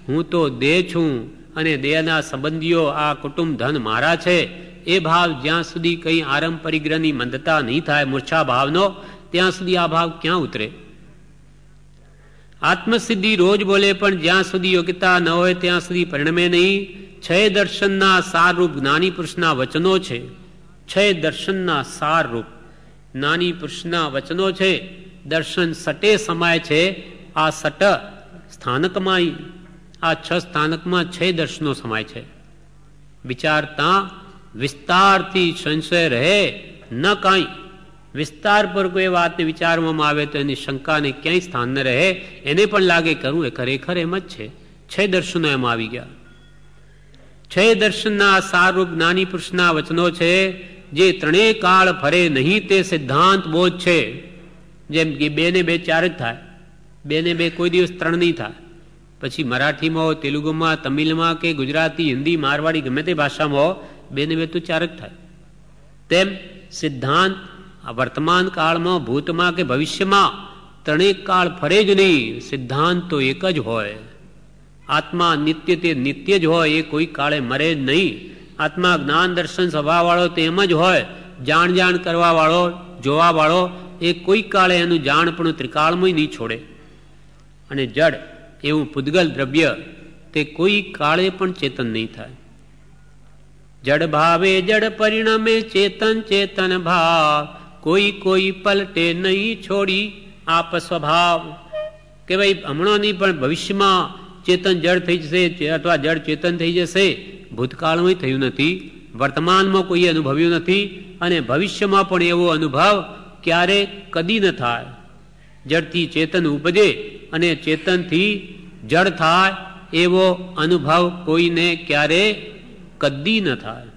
હું તો દેહ છું અને દેહના સંબંધીઓ આ કુટુંબ ધન મારા છે, એ ભાવ જ્યાં સુધી કંઈ આરંભ પરિગ્રહની મંદતા નહીં થાય, મૂર્છા ભાવનો, ત્યાં સુધી આ ભાવ ક્યાં ઉતરે. આત્મસિદ્ધિ રોજ બોલે પણ જ્યાં સુધી યોગ્યતા ન હોય ત્યાં સુધી પરિણમે નહીં. છ દર્શનના સારરૂપ જ્ઞાની પુરુષના વચનો છે. છ દર્શનના સારરૂપ જ્ઞાની પુરુષના વચનો છે. દર્શન સટે સમાય છે. આ સટ સ્થાનકમાં, આ છ સ્થાનકમાં છ દર્શનો સમાય છે. વિચારતા વિસ્તારથી સંશય રહે ન કાંઈ. વિસ્તાર પર કોઈ વાતને વિચારવામાં આવે તો એની શંકાને ક્યાંય સ્થાન ન રહે, એને પણ લાગે કરું એ ખરેખર એમ જ છે. છ દર્શનો એમ આવી ગયા. છ દર્શનના સારરૂપ જ્ઞાની પુરુષના વચનો છે, જે ત્રણેય કાળ ફરે નહીં તે સિદ્ધાંત બોધ છે. જેમ કે બે ને બે ચાર જ થાય, બે ને બે કોઈ દિવસ ત્રણ નહીં થાય. પછી મરાઠીમાં, તેલુગુમાં, તમિલમાં કે ગુજરાતી, હિન્દી, મારવાડી ગમે તે ભાષામાં બે ને બે તો ચાર જ થાય. તેમ સિદ્ધાંત વર્તમાન કાળમાં, ભૂતમાં કે ભવિષ્યમાં ત્રણેક કાળ ફરે જ નહીં. સિદ્ધાંત તો એક જ હોય. આત્મા નિત્ય તે નિત્ય જ હોય, એ કોઈ કાળે મરે જ નહીં. આત્મા જ્ઞાન દર્શન સ્વભાવવાળો તે એમ જ હોય. જાણ જાણ કરવાવાળો, જોવાવાળો, એ કોઈ કાળે એનું જાણપણું ત્રિકાળમાં નહીં છોડે. અને જડ એવું પૂદગલ દ્રવ્ય તે કોઈ કાળે પણ ચેતન નહીં થાય. જડ ભાવે જડ પરિણમે ચેતન ચેતન ભાવ, કોઈ કોઈ પલટે નહીં છોડી આપ સ્વભાવ. કે ભાઈ હમણાં નહીં પણ ભવિષ્યમાં ચેતન જડ થઈ જશે અથવા જડ ચેતન થઈ જશે. ભૂતકાળમાં થયું નથી, વર્તમાનમાં કોઈ અનુભવ્યું નથી, અને ભવિષ્યમાં પણ એવો અનુભવ ક્યારે કદી ન થાય. જડથી ચેતન ઉપજે અને ચેતનથી જડ થાય એવો અનુભવ કોઈને ક્યારે કદી ન થાય.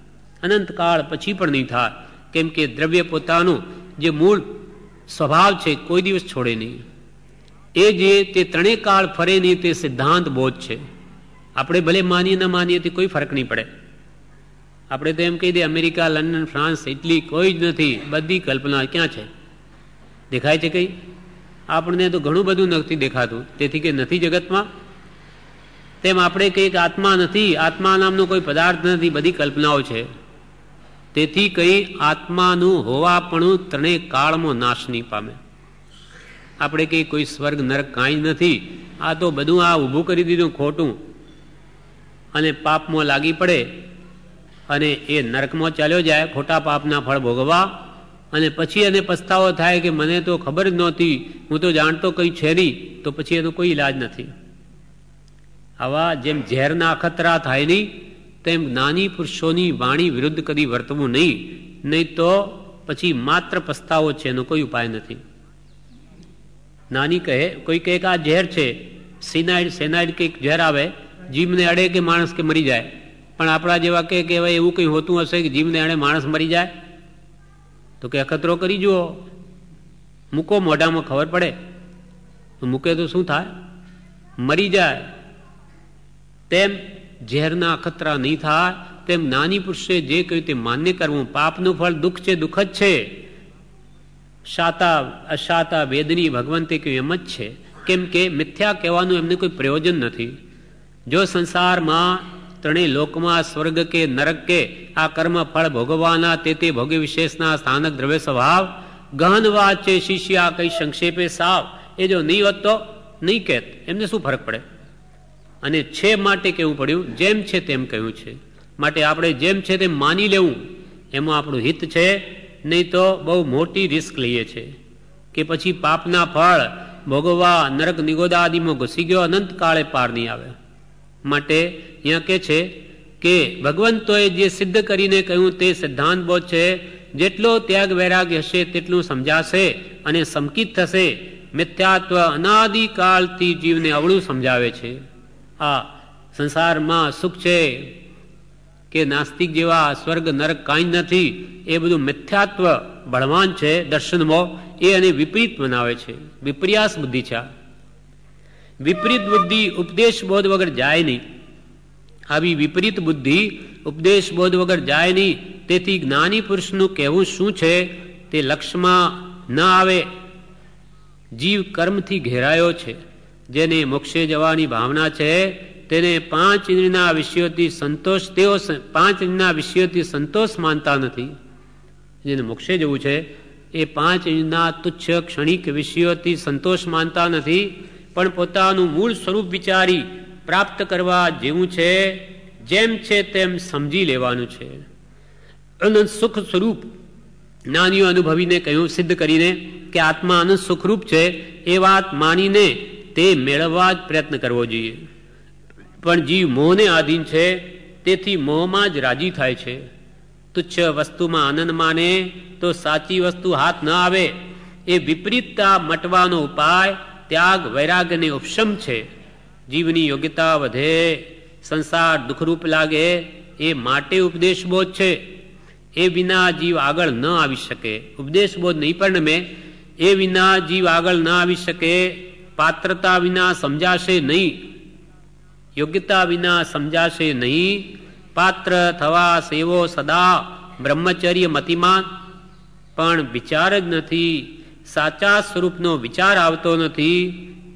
અનંતકાળ પછી પણ નહીં થાય, કેમ કે દ્રવ્ય પોતાનું જે મૂળ સ્વભાવ છે કોઈ દિવસ છોડે નહીં. એ જે તે ત્રણેય કાળ ફરે નહીં તે સિદ્ધાંત બોધ છે. આપણે ભલે માનીએ ન માનીએ તે કોઈ ફરક નહીં પડે. આપણે તો એમ કહી દે અમેરિકા, લંડન, ફ્રાન્સ, ઇટલી કોઈ જ નથી, બધી કલ્પના ક્યાં છે? દેખાય છે કઈ? આપણને તો ઘણું બધું નથી દેખાતું, તેથી કે નથી જગતમાં. તેમ આપણે કહીએ કે આત્મા નથી, આત્મા નામનો કોઈ પદાર્થ નથી, બધી કલ્પનાઓ છે. તેથી કઈ આત્માનું હોવાપણું ત્રણેય કાળમાં નાશ નહીં પામે. આપણે કઈ કોઈ સ્વર્ગ નરક કાંઈ નથી, આ તો બધું આ ઊભું કરી દીધું ખોટું, અને પાપમાં લાગી પડે અને એ નરકમાં ચાલ્યો જાય ખોટા પાપના ફળ ભોગવવા, અને પછી એને પસ્તાવો થાય કે મને તો ખબર જ નહોતી, હું તો જાણતો કંઈ છે નહીં, તો પછી એનો કોઈ ઈલાજ નથી. આવા જેમ ઝેરના અખતરા થાય નહીં, તેમ જ્ઞાની પુરુષોની વાણી વિરુદ્ધ કદી વર્તવું નહીં, નહીં તો પછી માત્ર પસ્તાવો છે, એનો કોઈ ઉપાય નથી. નાની કહે, કોઈ કહે કે આ ઝેર છે, સેનાઇડ કંઈક ઝેર આવે, જીભને અડે કે માણસ કે મરી જાય. પણ આપણા જેવા કે ભાઈ એવું કંઈ હોતું હશે કે જીભને અડે માણસ મરી જાય? તો કે અખતરો કરી જુઓ, મૂકો મોઢામાં ખબર પડે. તો મૂકે તો શું થાય? મરી જાય. તેમ ઝેરના અખતરા નહીં થાય, તેમ નાની પુરુષે જે કહ્યું તે માન્ય કરવું. પાપનું ફળ દુઃખ છે, દુઃખ જ છે. શાતા અશાતા વેદની ભગવંતે કહ્યું એમ જ છે. કેમ કે મિથ્યા કહેવાનું એમને કોઈ પ્રયોજન નથી. જો સંસારમાં ત્રણેય લોકમાં સ્વર્ગ કે નરક કે આ કર્મ ફળ ભોગવવાના તે ભોગ્ય વિશેષના સ્થાનક દ્રવ્ય સ્વભાવ ગહન વાત છે. શિષ્ય આ કઈ સંક્ષેપે સાવ એ જો નહીં હોત તો નહીં કહેત, એમને શું ફરક પડે? અને છે માટે કહેવું પડ્યું, જેમ છે તેમ કહ્યું છે. માટે આપણે જેમ છે તેમ માની લેવું એમાં આપણું હિત છે. નહીં તો બહુ મોટી રિસ્ક લઈએ છે કે પછી પાપના ફળ ભોગવવા નરક નિગોદાદીમાં ઘૂસી ગયો, અનંત કાળે પાર નહીં આવે. માટે અહીંયા કહે છે કે ભગવંતોએ જે સિદ્ધ કરીને કહ્યું તે સિદ્ધાંત બોધ છે. જેટલો ત્યાગ વૈરાગ્ય હશે તેટલું સમજાશે અને સંકિત થશે. મિથ્યાત્વ અનાદિકાળથી જીવને અવળું સમજાવે છે. આ સંસારમાં સુખ છે કે નાસ્તિક જેવા સ્વર્ગ નરક કાંઈ નથી, એ બધું મિથ્યાત્વ બળવાન છે દર્શનમાં, એ અને વિપરીત બનાવે છે. વિપર્યાસ બુદ્ધિ છે. વિપરીત બુદ્ધિ ઉપદેશ બોધ વગર જાય નહીં. આવી વિપરીત બુદ્ધિ ઉપદેશ બોધ વગર જાય નહીં. તેથી જ્ઞાની પુરુષનું કહેવું શું છે તે લક્ષ્યમાં ન આવે. જીવ કર્મથી ઘેરાયો છે. જેને મોક્ષે જવાની ભાવના છે તેને પાંચ ઇન્દ્રિયના વિષયોથી સંતોષ, તેઓ પાંચ ઇન્દ્રિયના વિષયોથી સંતોષ માનતા નથી. જેને મોક્ષે જવું છે એ પાંચ ઇન્દ્રિયના તુચ્છ ક્ષણિક વિષયોથી સંતોષ માનતા નથી, પણ પોતાનું મૂળ સ્વરૂપ વિચારી પ્રાપ્ત કરવા જેવું છે. જેમ છે તેમ સમજી લેવાનું છે. અનંત સુખ સ્વરૂપ જ્ઞાનીઓ અનુભવીને કહ્યું, સિદ્ધ કરીને કે આત્મા અનંત સુખરૂપ છે, એ વાત માનીને તે મેળવવા જ પ્રયત્ન કરવો જોઈએ. પણ જીવ મોહને આધીન છે, તેથી મોહમાં જ રાજી થાય છે. તુચ્છ વસ્તુમાં આનંદ માને તો સાચી વસ્તુ હાથ ન આવે. એ વિપરીતતા મટવાનો ઉપાય ત્યાગ વૈરાગ્યને ઉપશમ છે. જીવની યોગ્યતા વધે, સંસાર દુઃખરૂપ લાગે, એ માટે ઉપદેશબોધ છે. એ વિના જીવ આગળ ન આવી શકે. ઉપદેશબોધ નહીં પરિણમે, એ વિના જીવ આગળ ન આવી શકે. પાત્રતા વિના સમજાશે નહીં, યોગ્યતા વિના સમજાશે નહીં. પાત્ર થવા સેવો સદા બ્રહ્મચર્ય મતિમાન, પણ વિચાર જ નથી. સાચા સ્વરૂપનો વિચાર આવતો નથી.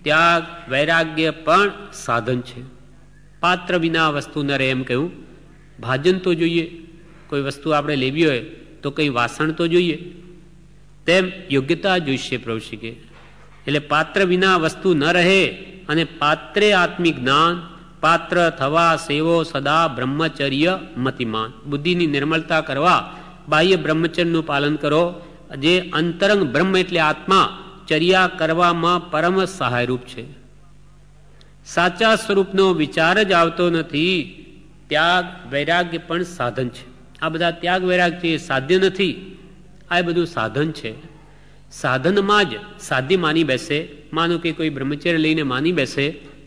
ત્યાગ વૈરાગ્ય પણ સાધન છે. પાત્ર વિના વસ્તુ ન રહે એમ કહ્યું. ભાજન તો જોઈએ, કોઈ વસ્તુ આપણે લેવી હોય તો કંઈ વાસણ તો જોઈએ, તેમ યોગ્યતા જોઈશે પ્રભુ કે. એટલે પાત્ર વિના વસ્તુ ન રહે. અને પાત્રે આત્મિક જ્ઞાન, પાત્ર થવા સેવો સદા બ્રહ્મચર્ય મતિમાન. બુદ્ધિની નિર્મળતા કરવા બાહ્ય બ્રહ્મચર્યનું પાલન કરો. જે અંતરંગ બ્રહ્મ એટલે આત્મા ચર્યા કરવામાં પરમ સહાયરૂપ છે. સાચા સ્વરૂપનો વિચાર જ આવતો નથી. ત્યાગ વૈરાગ્ય પણ સાધન છે. આ બધા ત્યાગ વૈરાગ્ય છે, સાધ્ય નથી. આ બધું સાધન છે. સાધનમાં જ સાધ્ય માની બેસે. માનો કે કોઈ બ્રહ્મચર્ય લઈને માની બેસે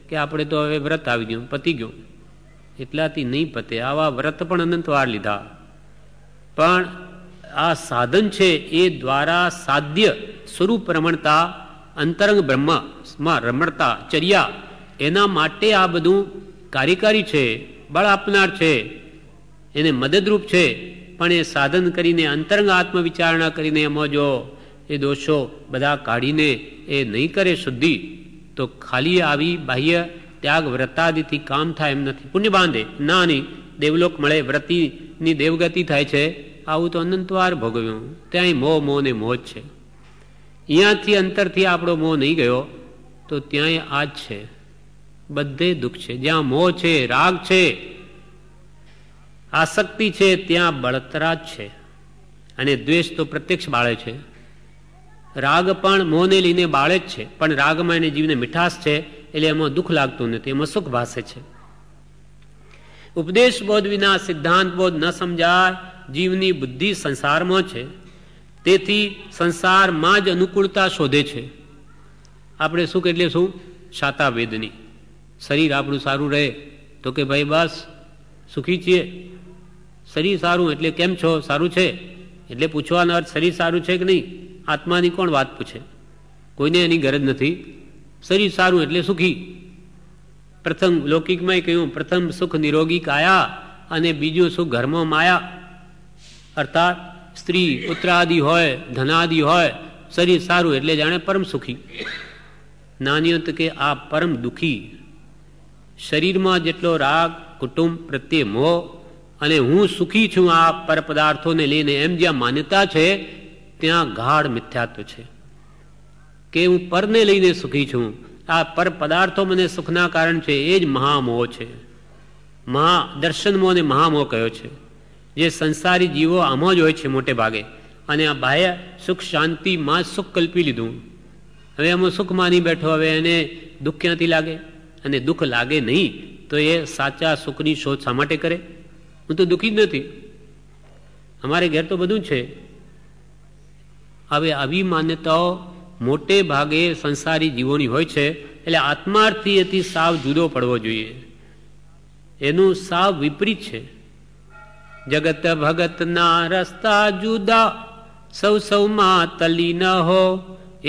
કે આપણે તો હવે વ્રત આવી ગયું, પતી ગયું. એટલાથી નહીં પતે. આવા વ્રત પણ અનંત વાર લીધા. પણ આ સાધન છે, એ દ્વારા સાધ્ય સ્વરૂપ રમણતા, અંતરંગ બ્રહ્મમાં રમણતા, ચર્યા, એના માટે આ બધું કાર્યકારી છે, બળ આપનાર છે, એને મદદરૂપ છે. પણ એ સાધન કરીને અંતરંગ આત્મવિચારણા કરીને એમાં જો એ દોષો બધા કાઢીને એ નહીં કરે શુદ્ધિ, તો ખાલી આવી બાહ્ય ત્યાગ વ્રતાદિથી કામ થાય એમ નથી. પુણ્ય બાંધે ના નહીં, દેવલોક મળે, વ્રતિની દેવગતિ થાય છે. આવું તો અનંતવાર ભોગવ્યું. ત્યાં મોહ મોહ ને મોહ જ છે. અહીંયાથી અંતરથી આપણો મોહ નહીં ગયો તો ત્યાંય આ જ છે. બધે દુઃખ છે. જ્યાં મોહ છે, રાગ છે, આસક્તિ છે, ત્યાં બળતરા જ છે. અને દ્વેષ તો પ્રત્યક્ષ બાળે છે. રાગ પણ મોહને લઈને બાળે જ છે, પણ રાગમાં એને જીવને મીઠાશ છે, એટલે એમાં દુઃખ લાગતું નથી, એમાં સુખ ભાસે છે. ઉપદેશ બોધ વિના સિદ્ધાંત બોધ ન સમજાય. જીવની બુદ્ધિ સંસારમાં છે, તેથી સંસારમાં જ અનુકૂળતા શોધે છે. આપણે સુખ એટલે શું? શાતા વેદની. શરીર આપણું સારું રહે તો કે ભાઈ બસ સુખી છીએ. શરીર સારું એટલે કેમ છો? સારું છે એટલે પૂછવાનો અર્થ શરીર સારું છે કે નહીં. આત્માની કોણ વાત પૂછે? કોઈને એની ગરજ નથી. શરીર સારું એટલે સુખી. પ્રથમ લૌકિકમાં કહ્યું, પ્રથમ સુખ નિરોગી કાયા, અને બીજું સુખ ઘરમાં માયા. અર્થાત સ્ત્રી પુત્રાદિ હોય, ધનાદિ હોય, શરીર સારું એટલે જાણે પરમ સુખી. જ્ઞાનીઓ તો કે આ પરમ દુઃખી, શરીરમાં જેટલો રાગ, કુટુંબ પ્રત્યે મોહ અને હું સુખી છું આ પર પદાર્થોને લઈને, એમ જ્યાં માન્યતા છે ત્યાં ગાઢ મિથ્યાત્વ છે કે હું પરને લઈને સુખી છું. આ પર પદાર્થો મને સુખના કારણ છે, એ જ મહામોહ છે. દર્શનમોહ અને મહામોહ કયો છે. જે સંસારી જીવો આમાં જ હોય છે મોટે ભાગે, અને આ બાહ્ય સુખ શાંતિમાં સુખ કલ્પી લીધું. હવે આમાં સુખ માની બેઠો, હવે એને દુઃખ ક્યાંથી લાગે? અને દુઃખ લાગે નહીં તો એ સાચા સુખની શોધ શા માટે કરે? હું તો દુઃખી જ નથી, અમારે ઘેર તો બધું છે. હવે આવી માન્યતાઓ મોટે ભાગે સંસારી જીવોની હોય છે. એટલે આત્માર્થી એથી સાવ જુદો પડવો જોઈએ. એનું સાવ વિપરીત છે. જગત ભગતના રસ્તા જુદા, સૌ સૌમાં તલી ન હો,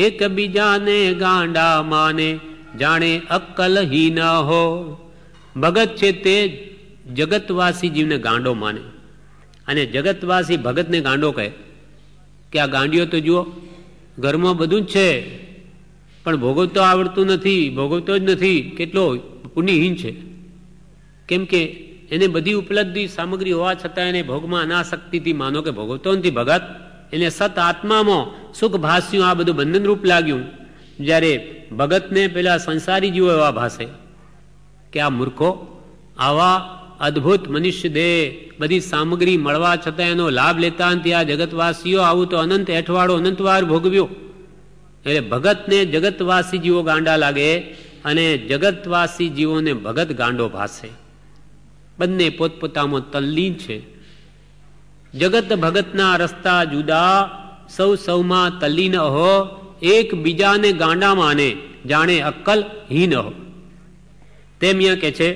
એકબીજાને ગાંડા માને, જાણે અક્કલહી ન હો. ભગત છે તે જગતવાસી જીવને ગાંડો માને, અને જગતવાસી ભગતને ગાંડો કહે કે આ ગાંડીઓ તો જુઓ, ઘરમાં બધું જ છે પણ ભોગવતો આવડતું નથી, ભોગવતો જ નથી, કેટલો પુણ્યહીન છે. કેમ કે એને બધી ઉપલબ્ધિ સામગ્રી હોવા છતાં એને ભોગમાં અનાસક્તિથી માનો કે ભોગવતો નથી ભગત, એને સત આત્મામાં સુખ ભાસ્યું, આ બધું બંધનરૂપ લાગ્યું. જ્યારે ભગતને પેલા સંસારી જીવો એવા ભાષે કે આ મૂર્ખો, આવા અદ્ભુત મનુષ્ય દેહ, બધી સામગ્રી મળવા છતાં એનો લાભ લેતા નથી. આ જગતવાસીઓ આવું તો અનંત એઠવાડો અનંતવાર ભોગવ્યો. એટલે ભગતને જગતવાસી જીવો ગાંડા લાગે અને જગતવાસી જીવોને ભગત ગાંડો ભાષે. બંને પોતપોતામાં તલ્લીન છે. જગત ભગતના રસ્તા જુદા, સૌ સૌમાં તલ્લીન હો, એકબીજાને ગાંડા માને, જાણે અક્કલ હીન હો. તેમ અહીંયા કે છે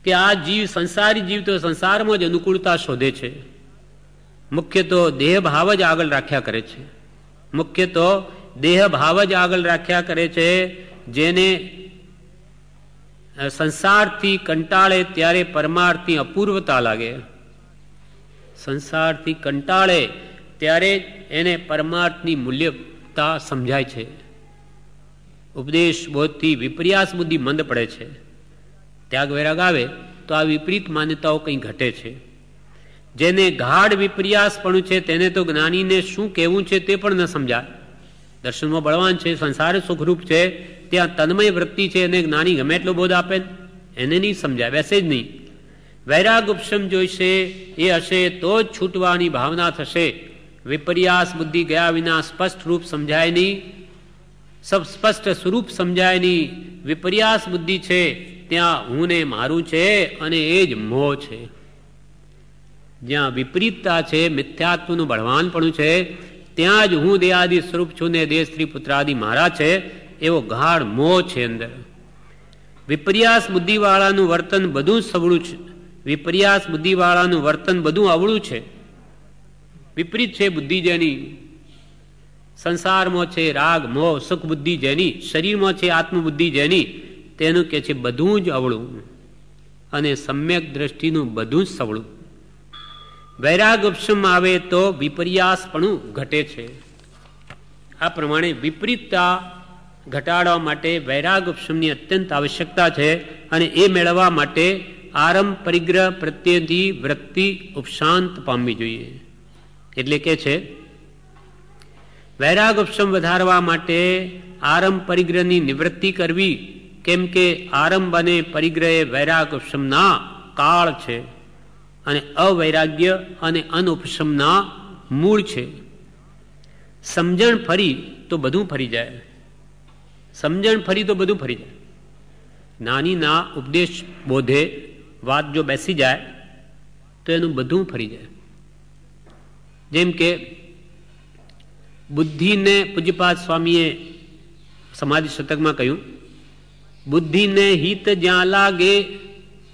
કે આ જીવ, સંસારી જીવ તો સંસારમાં જ અનુકૂળતા શોધે છે. મુખ્ય તો દેહ ભાવ જ આગળ રાખ્યા કરે છે. મુખ્ય તો દેહ ભાવ જ આગળ રાખ્યા કરે છે. જેને સંસારથી કંટાળે ત્યારે પરમાર્થની અપૂર્વતા લાગે. સંસારથી કંટાળે ત્યારે એને પરમાર્થની મૂલ્યતા સમજાય છે. ઉપદેશ બોધથી વિપર્યાસ બુદ્ધિ મંદ પડે છે. ત્યાગ વૈરાગ આવે તો આ વિપરીત માન્યતાઓ કંઈ ઘટે છે. જેને ગાઢ વિપર્યાસપણું છે તેને તો જ્ઞાનીને શું કહેવું છે તે પણ ન સમજાય. દર્શનમાં બળવાન છે, સંસાર સુખરૂપ છે, ત્યાં તન્મય વૃત્તિ છે, એને જ્ઞાની ગમે એટલો બોધ આપે એને નહીં સમજાય, બેસે જ નહીં. વૈરાગ ઉપશમ જોઈશે, એ હશે તો જ છૂટવાની ભાવના થશે. વિપર્યાસ બુદ્ધિ ગયા વિના સ્પષ્ટ રૂપ સમજાય નહીં, સબ સ્પષ્ટ સ્વરૂપ સમજાય નહીં. વિપર્યાસ બુદ્ધિ છે ત્યાં હું ને મારું છે, અને એ જ મોહ છે. જ્યાં વિપરીતતા છે, મિથ્યાત્વનું બળવાનપણું છે, ત્યાં જ હું દેહાદિ સ્વરૂપ છું ને દેહ સ્ત્રી પુત્રાદિ મારા છે, એવો ગાઢ મોહ છે અંદર. વિપર્યાસ બુદ્ધિવાળાનું વર્તન બધું સવળું છે. વિપર્યાસ બુદ્ધિવાળાનું વર્તન બધું અવળું છે, વિપરીત છે. બુદ્ધિ જેની સંસારમાં છે, રાગ મોહ સુખ બુદ્ધિ જેની, શરીરમાં છે આત્મબુદ્ધિ જેની, તેનું કે છે બધું જ અવળું, અને સમ્યક દ્રષ્ટિનું બધું જ સવળું. વૈરાગ ઉપશમ આવે તો વિપર્યાસપણું ઘટે છે. આ પ્રમાણે વિપરીતતા ઘટાડવા માટે વૈરાગ ઉપશમની અત્યંત આવશ્યકતા છે. અને એ મેળવવા માટે આરંભ પરિગ્રહ પ્રત્યેથી વૃત્તિ ઉપશાંત પામવી જોઈએ. એટલે કે છે વૈરાગ ઉપશમ વધારવા માટે આરંભ પરિગ્રહની નિવૃત્તિ કરવી. કેમ કે આરંભ અને પરિગ્રહ એ વૈરાગ ઉપશમના કાળ છે, અને અવૈરાગ્ય અને અનુપશમના મૂળ છે. સમજણ ફરી તો બધું ફરી જાય. સમજણ ફરી તો બધું ફરી જાય. જ્ઞાનીના ઉપદેશ બોધે વાત જો બેસી જાય તો એનું બધું ફરી જાય. જેમ કે બુદ્ધિને પૂજ્યપાદ સ્વામીએ સમાધિ શતકમાં કહ્યું, બુદ્ધિને હિત જ્યાં લાગે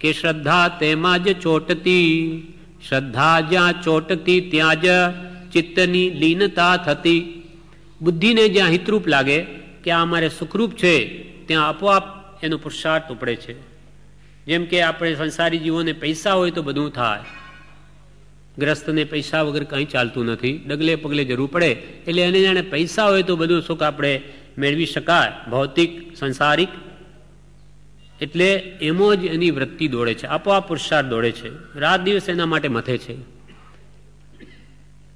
કે શ્રદ્ધા તેમાં જ ચોટતી, શ્રદ્ધા જ્યાં ચોટતી ત્યાં જ ચિત્તની લીનતા થતી. બુદ્ધિને જ્યાં હિતરૂપ લાગે કે આ અમારે સુખરૂપ છે, ત્યાં આપોઆપ એનો પુરુષાર્થ ઉપડે છે. જેમ કે આપણે સંસારી જીવોને પૈસા હોય તો બધું થાય, ગ્રસ્તને પૈસા વગર કંઈ ચાલતું નથી, ડગલે પગલે જરૂર પડે, એટલે એને જાણે પૈસા હોય તો બધું સુખ આપણે મેળવી શકાય, ભૌતિક સંસારિક, એટલે એમાં જ એની વૃત્તિ દોડે છે, આપોઆપ પુરુષાર્થ દોડે છે, રાત દિવસ એના માટે મથે છે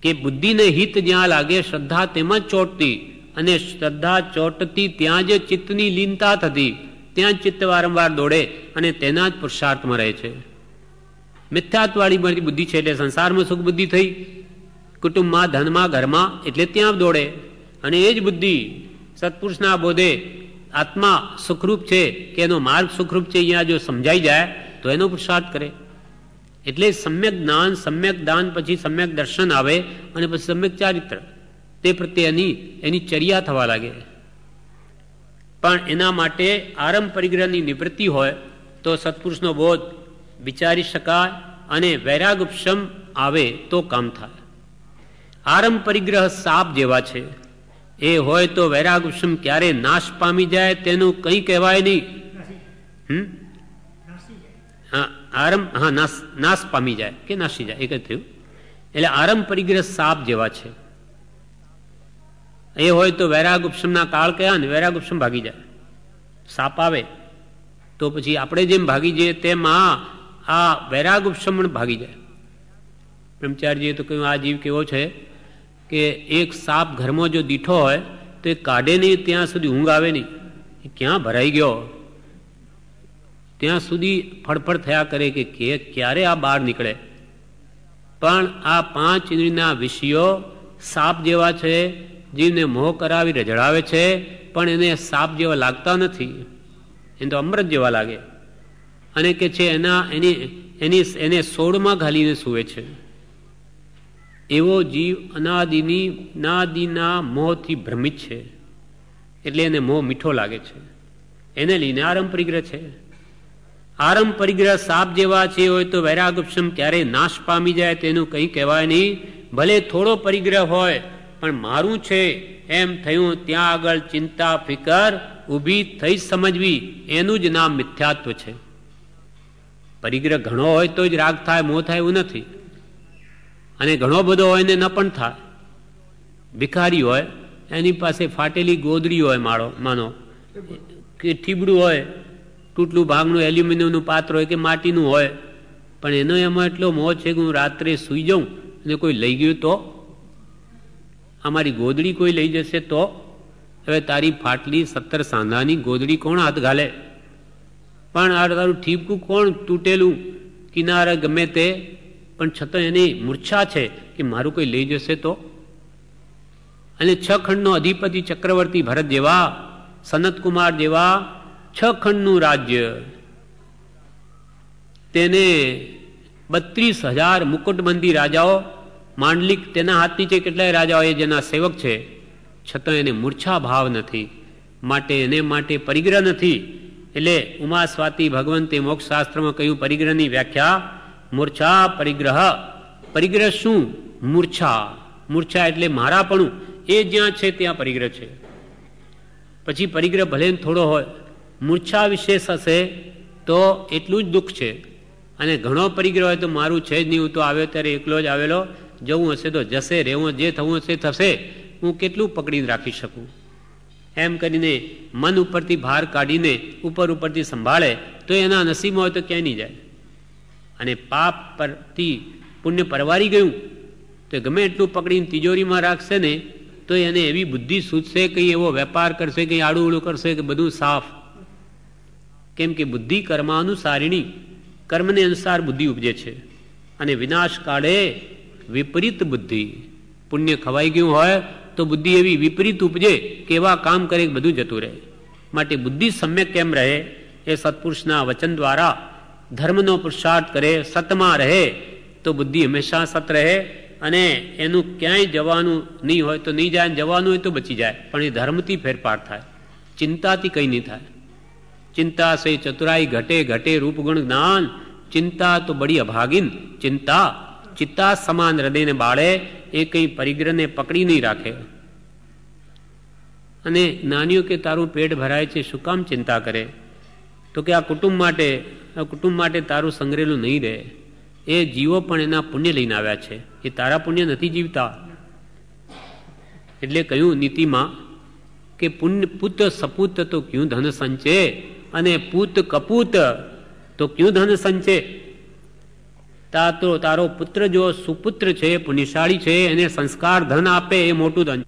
કે બુદ્ધિને હિત જ્યાં લાગે શ્રદ્ધા તેમાં જ ચોંટતી, અને શ્રદ્ધા ચોંટતી ત્યાં જ ચિત્તની લીનતા થતી, ત્યાં જ ચિત્ત વારંવાર દોડે અને તેના જ પુરુષાર્થમાં રહે છે. મિથ્યાત્વવાળી બધી બુદ્ધિ છે એટલે સંસારમાં સુખ બુદ્ધિ થઈ, કુટુંબમાં, ધનમાં, ઘરમાં, એટલે ત્યાં દોડે. અને એ જ બુદ્ધિ સત્પુરુષના બોધે આત્મા સુખરૂપ છે કે એનો માર્ગ સુખરૂપ છે અહીંયા જો સમજાઈ જાય તો એનો પુરુષાર્થ કરે. એટલે સમ્યક જ્ઞાન, સમ્યક દાન, પછી સમ્યક દર્શન આવે અને પછી સમ્યક ચારિત્ર, તે પ્રત્યે એની ચર્યા થવા લાગે. પણ એના માટે આરંભ પરિગ્રહની નિવૃત્તિ હોય તો સત્પુરુષનો બોધ વિચારી શકાય અને વૈરાગ ઉપશમ આવે તો કામ થાય. આરંભ પરિગ્રહ સાપ જેવા છે, એ હોય તો વૈરાગ ઉપશમ ક્યારે નાશ પામી જાય તેનું કંઈ કહેવાય નહીં. નાશ પામી જાય કે નાસી જાય, એક જ થયું. એટલે આરંભ પરિગ્રહ સાપ જેવા છે, એ હોય તો વૈરાગ ઉપશમના કાળ કયા ને વૈરાગ ઉપશમ ભાગી જાય. સાપ આવે તો પછી આપણે જેમ ભાગી જઈએ તેમ આ વૈરાગ ઉપશમ ભાગી જાય. બ્રહ્મચારીજીએ તો કહ્યું આ જીવ કેવો છે કે એક સાપ ઘરમાં જો દીઠો હોય તો એ કાઢે નહીં ત્યાં સુધી ઊંઘ આવે નહીં, એ ક્યાં ભરાઈ ગયો ત્યાં સુધી ફડફડ થયા કરે કે ક્યારે આ બહાર નીકળે. પણ આ પાંચ ઇન્દ્રિયના વિષયો સાપ જેવા છે, જીવને મોહ કરાવી રજડાવે છે, પણ એને સાપ જેવા લાગતા નથી, એને તો અમૃત જેવા લાગે. અને કે છે એને સોળમાં ઘાલીને સૂવે છે. એવો જીવ અનાદિના મોહથી ભ્રમિત છે, એટલે એને મોહ મીઠો લાગે છે, એને લઈને આરંભ પરિગ્રહ છે. આરંભ પરિગ્રહ સાપ જેવા છે હોય તો વૈરાગ ઉપશમ ક્યારેય નાશ પામી જાય તેનું કંઈ કહેવાય નહીં. ભલે થોડો પરિગ્રહ હોય પણ મારું છે એમ થયું ત્યાં આગળ ચિંતા ફિકર ઊભી થઈ સમજવી, એનું જ નામ મિથ્યાત્વ છે. પરિગ્રહ ઘણો હોય તો જ રાગ થાય, મોહ થાય એવું નથી. અને ઘણો બધો હોય ને ન પણ થાય. ભિખારી હોય, એની પાસે ફાટેલી ગોદડી હોય, માનો કે ઠીબડું હોય, તૂટલું ભાગનું એલ્યુમિનિયમનું પાત્ર હોય કે માટીનું હોય, પણ એનો એમાં એટલો મોહ છે કે હું રાત્રે સૂઈ જાઉં અને કોઈ લઈ ગયું તો, અમારી ગોદડી કોઈ લઈ જશે તો, હવે તારી ફાટલી 17 સાંધાની ગોદડી કોણ હાથ ઘાલે? પણ આ તારું ઠીપકું કોણ તૂટેલું કિનારે ગમે તે, પણ છતાં એની મૂર્છા છે કે મારું કોઈ લઈ જશે તો. અને 6 ખંડનો અધિપતિ ચક્રવર્તી ભરત જેવા, સનતકુમાર જેવા 6 ખંડનું રાજ્ય, તેને 32,000 મુકુટબંધી રાજાઓ, માંડલિક તેના હાથ નીચે કેટલાય રાજાઓ એ જેના સેવક છે, છતાં એને મૂર્છા ભાવ નથી, એને માટે પરિગ્રહ નથી. એટલે ઉમા સ્વાતિ ભગવંતે મોક્ષશાસ્ત્રમાં કહ્યું પરિગ્રહની વ્યાખ્યા મૂર્છા પરિગ્રહ. પરિગ્રહ શું? મૂર્છા એટલે મારાપણું, એ જ્યાં છે ત્યાં પરિગ્રહ છે. પછી પરિગ્રહ ભલે થોડો હોય, મૂર્છા વિશેષ હશે તો એટલું જ દુઃખ છે. અને ઘણો પરિગ્રહ હોય તો મારું છે જ નહીં, હું તો આવ્યો ત્યારે એકલો જ આવેલો, જવું હશે તો જશે, રહેવું જે થવું હશે થશે, હું કેટલું પકડીને રાખી શકું. એમ કરીને મન ઉપરથી ભાર કાઢીને ઉપરથી સંભાળે તો એના નસીબમાં હોય તો ક્યાંય નહીં જાય. અને પાપ પરથી પુણ્ય પરવારી ગયું તો ગમે એટલું પકડીને તિજોરીમાં રાખશે ને તો એને એવી બુદ્ધિ સૂચશે, કંઈ એવો વેપાર કરશે, કંઈ આડું ઉડું કરશે કે બધું સાફ. કેમ કે બુદ્ધિ કર્માનુસારિણી, કર્મને અનુસાર બુદ્ધિ ઉપજે છે. અને વિનાશ કાળે વિપરીત બુદ્ધિ, પુણ્ય ખવાઈ ગયું હોય તો બુદ્ધિ એવી વિપરીત ઉપજે કે એવા કામ કરે બધું જતું રહે. માટે બુદ્ધિ સમ્યક કેમ રહે? એ સત્પુરુષના વચન દ્વારા ધર્મનો પુરુષાર્થ કરે, સતમાં રહે તો બુદ્ધિ હંમેશા સત રહે. અને એનું ક્યાંય જવાનું નહીં હોય તો નહીં જાય, જવાનું હોય તો બચી જાય, પણ એ ધર્મથી ફેરફાર થાય, ચિંતાથી કંઈ નહીં થાય. ચિંતા સે ચતુરાઈ ઘટે રૂપગુણ જ્ઞાન, ચિંતા તો બડી અભાગીન ચિત્તા સમાન હૃદયને બાળે, એ કંઈ પરિગ્રહને પકડી નહીં રાખે. અને જ્ઞાનીઓ કે તારું પેટ ભરાય છે, શું કામ ચિંતા કરે? તો કે આ કુટુંબ માટે તારું સંગ્રહેલું નહીં રહે. એ જીવો પણ એના પુણ્ય લઈને આવ્યા છે, એ તારા પુણ્ય નથી જીવતા. એટલે કહ્યું નીતિમાં કે પુત સપૂત તો ક્યું ધન સંચે, અને પૂત કપૂત તો ક્યું ધન સંચે. તારો પુત્ર જો સુપુત્ર છે, પુણ્યશાળી છે, એને સંસ્કાર ધન આપે એ મોટું ધન.